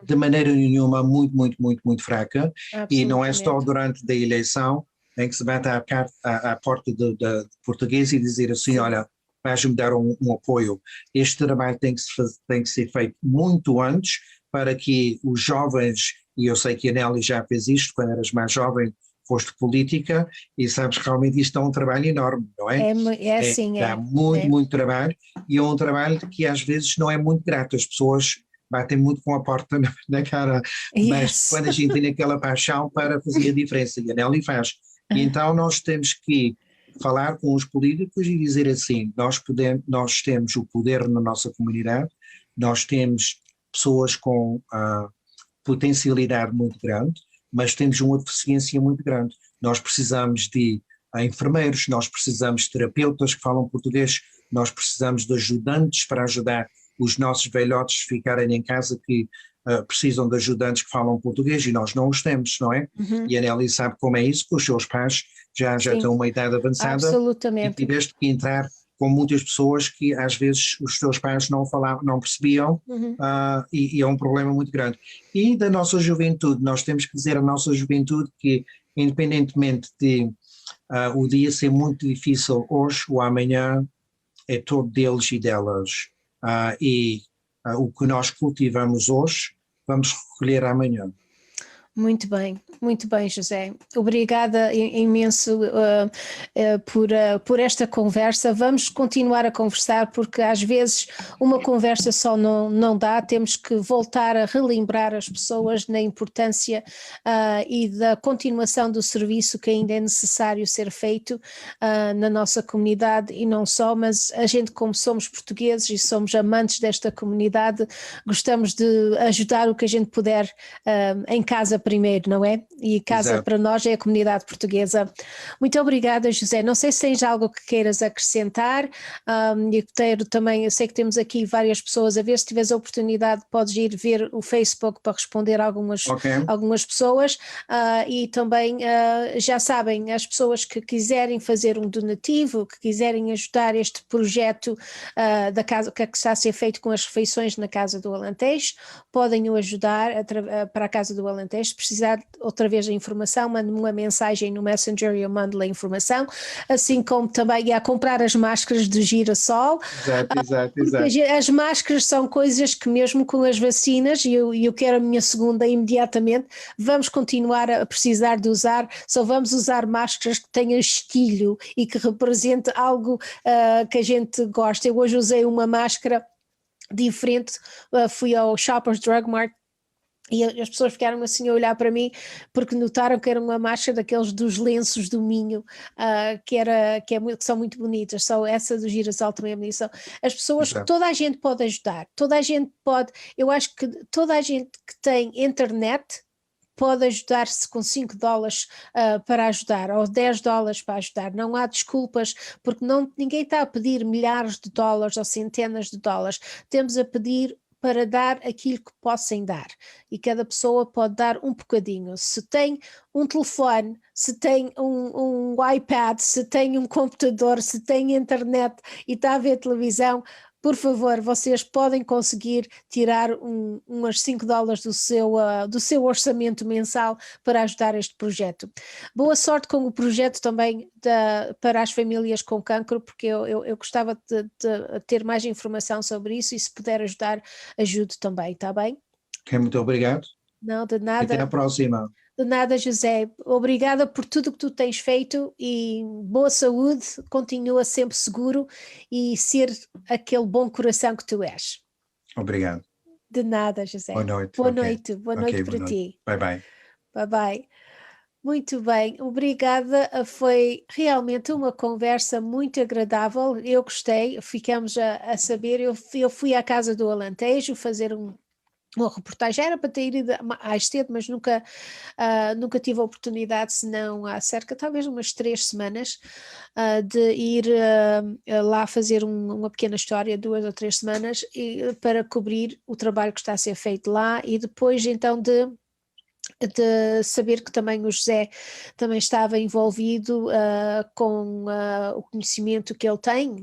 de maneira nenhuma, muito, muito, muito, muito fraca, e não é só durante a eleição em que se bate à porta de português e dizer assim, sim, olha, vais-me dar um apoio. Este trabalho tem que ser feito muito antes para que os jovens, e eu sei que a Nelly já fez isto quando eras mais jovem, foste política e sabes que realmente isto é um trabalho enorme, não é? Dá muito, muito trabalho, e é um trabalho que às vezes não é muito grato, as pessoas batem muito com a porta na cara, mas quando a gente tem aquela paixão para fazer a diferença, e a Nelly faz. E então nós temos que falar com os políticos e dizer assim, nós temos o poder na nossa comunidade, nós temos pessoas com potencialidade muito grande, mas temos uma deficiência muito grande. Nós precisamos de enfermeiros, nós precisamos de terapeutas que falam português, nós precisamos de ajudantes para ajudar os nossos velhotes a ficarem em casa que precisam de ajudantes que falam português, e nós não os temos, não é? E a Nelly sabe como é isso, que os seus pais já têm uma idade avançada, absolutamente, e tiveste que entrar com muitas pessoas que às vezes os teus pais não falavam, não percebiam, e é um problema muito grande. E da nossa juventude, nós temos que dizer à nossa juventude que, independentemente de o dia ser muito difícil hoje ou amanhã, é todo deles e delas. O que nós cultivamos hoje, vamos recolher amanhã. muito bem, José. Obrigada imenso por esta conversa. Vamos continuar a conversar porque às vezes uma conversa só não dá, temos que voltar a relembrar as pessoas na importância e da continuação do serviço que ainda é necessário ser feito na nossa comunidade e não só, mas a gente, como somos portugueses e somos amantes desta comunidade, gostamos de ajudar o que a gente puder em casa primeiro, não é? E casa Exato. para nós é a comunidade portuguesa. Muito obrigada, José. Não sei se tens algo que queiras acrescentar. Eu sei que temos aqui várias pessoas a ver, se tiveres a oportunidade podes ir ver o Facebook para responder a algumas pessoas e também já sabem, as pessoas que quiserem fazer um donativo, que quiserem ajudar este projeto da casa, que está a ser feito com as refeições na Casa do Alentejo, podem o ajudar para a Casa do Alentejo. Se precisar outra vez da informação, mande-me uma mensagem no Messenger e eu mando-lhe a informação, assim como também a comprar as máscaras de girassol. Exato. As máscaras são coisas que mesmo com as vacinas, e eu quero a minha segunda imediatamente, vamos continuar a precisar de usar, só vamos usar máscaras que tenham estilo e que represente algo que a gente gosta. Eu hoje usei uma máscara diferente, fui ao Shoppers Drug Mart e as pessoas ficaram assim a olhar para mim porque notaram que era uma máscara daqueles dos lenços do Minho, que são muito bonitas. Só essa do girassol também é bonita. As pessoas, Exato. toda a gente pode ajudar, toda a gente pode, eu acho que toda a gente que tem internet pode ajudar-se com $5 para ajudar, ou $10 para ajudar. Não há desculpas, porque ninguém está a pedir milhares de dólares ou centenas de dólares. Temos a pedir para dar aquilo que possam dar, e cada pessoa pode dar um bocadinho. Se tem um telefone, se tem um iPad, se tem um computador, se tem internet e está a ver televisão, por favor, vocês podem conseguir tirar uns $5 do seu orçamento mensal para ajudar este projeto. Boa sorte com o projeto também para as famílias com cancro, porque eu gostava de ter mais informação sobre isso, e se puder ajudar, ajude também, está bem? Ok, muito obrigado. Não, de Até nada. à próxima. De nada, José. Obrigada por tudo que tu tens feito e boa saúde, continua sempre seguro e ser aquele bom coração que tu és. Obrigado. De nada, José. Boa noite. Boa Ok. noite, boa Ok, noite boa para noite. ti. Bye bye. Bye bye. Muito bem, obrigada. Foi realmente uma conversa muito agradável. Eu gostei, ficamos a saber. Eu fui à Casa do Alentejo fazer uma reportagem, era para ter ido mais cedo, mas nunca tive a oportunidade, senão há talvez umas 3 semanas, de ir lá fazer uma pequena história, 2 ou 3 semanas, para cobrir o trabalho que está a ser feito lá, e depois então de saber que também o José também estava envolvido com o conhecimento que ele tem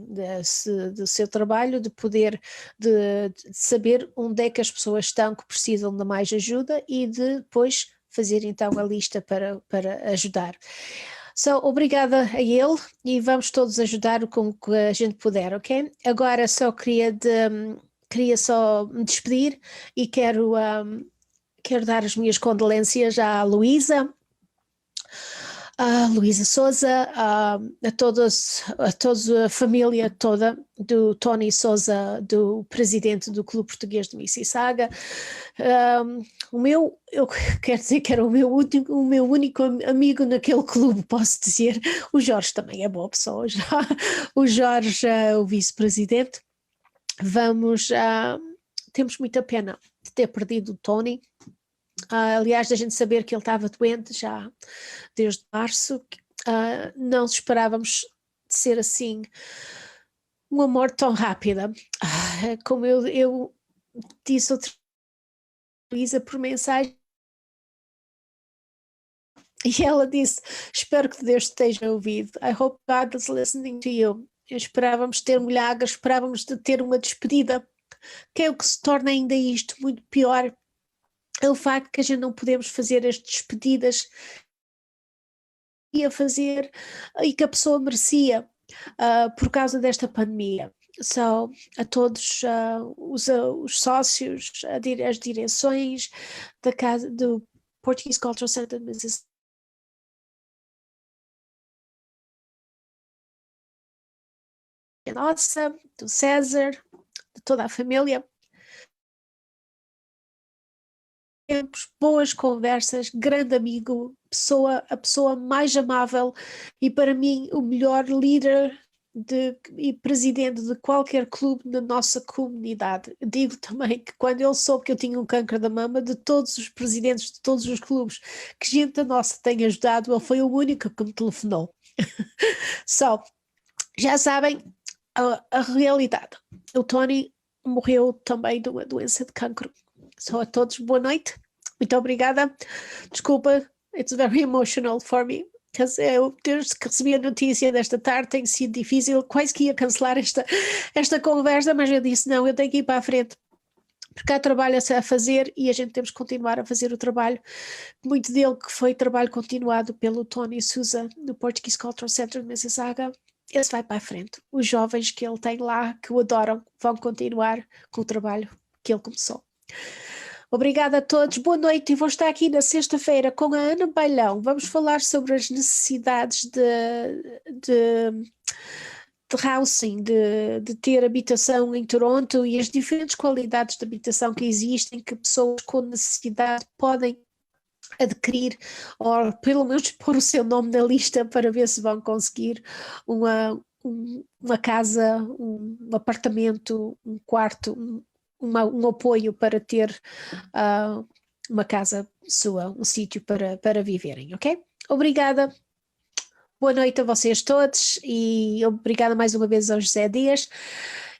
do seu trabalho, de poder de saber onde é que as pessoas estão que precisam de mais ajuda e de depois fazer então a lista para ajudar. Obrigada a ele, e vamos todos ajudar com o que a gente puder, ok? Agora só queria só me despedir e quero dar as minhas condolências à Luísa, Souza, a todos a família toda do Tony Souza, do presidente do Clube Português de Mississauga. Eu quero dizer que era o meu único amigo naquele clube, posso dizer. O Jorge também é boa pessoa, já. O Jorge, o vice-presidente. Temos muita pena de ter perdido o Tony. Aliás, da gente saber que ele estava doente já desde março, não esperávamos de ser assim uma morte tão rápida. Como eu disse outra vez por mensagem, e ela disse: espero que Deus esteja ouvido. I hope God is listening to you. Esperávamos ter milagres, esperávamos de ter uma despedida, que é o que se torna ainda isto muito pior. É o facto que a gente não podemos fazer as despedidas e a fazer e que a pessoa merecia por causa desta pandemia. A todos os sócios, as direções da casa Portuguese Cultural Center de Mississauga. Nossa, do César, de toda a família. Boas conversas, grande amigo, a pessoa mais amável e para mim o melhor líder e presidente de qualquer clube na nossa comunidade. Digo também que quando ele soube que eu tinha um câncer da mama, de todos os presidentes de todos os clubes que gente da nossa tem ajudado, ele foi o único que me telefonou. Já sabem a realidade. O Tony morreu também de uma doença de cancro. A todos, boa noite. Muito obrigada. Desculpa, it's very emotional for me. Eu, desde que recebi a notícia desta tarde, tem sido difícil, quase que ia cancelar esta conversa, mas eu disse, não, eu tenho que ir para a frente, porque há trabalho a fazer e a gente temos que continuar a fazer o trabalho, muito dele que foi trabalho continuado pelo Tony Sousa, no Portuguese Cultural Center de Mississauga. Esse vai para a frente. Os jovens que ele tem lá, que o adoram, vão continuar com o trabalho que ele começou. Obrigada a todos, boa noite, e vou estar aqui na sexta-feira com a Ana Bailão. Vamos falar sobre as necessidades de housing, de ter habitação em Toronto e as diferentes qualidades de habitação que existem, que pessoas com necessidade podem adquirir, ou pelo menos pôr o seu nome na lista para ver se vão conseguir uma casa, um apartamento, um quarto, um apoio para ter uma casa sua, um sítio para viverem, ok? Obrigada, boa noite a vocês todos e obrigada mais uma vez ao José Dias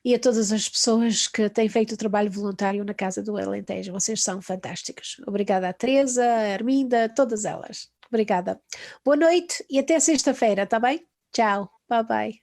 e a todas as pessoas que têm feito o trabalho voluntário na Casa do Alentejo. Vocês são fantásticos. Obrigada a Teresa, a Arminda, todas elas. Obrigada. Boa noite e até sexta-feira, tá bem? Tchau, bye bye.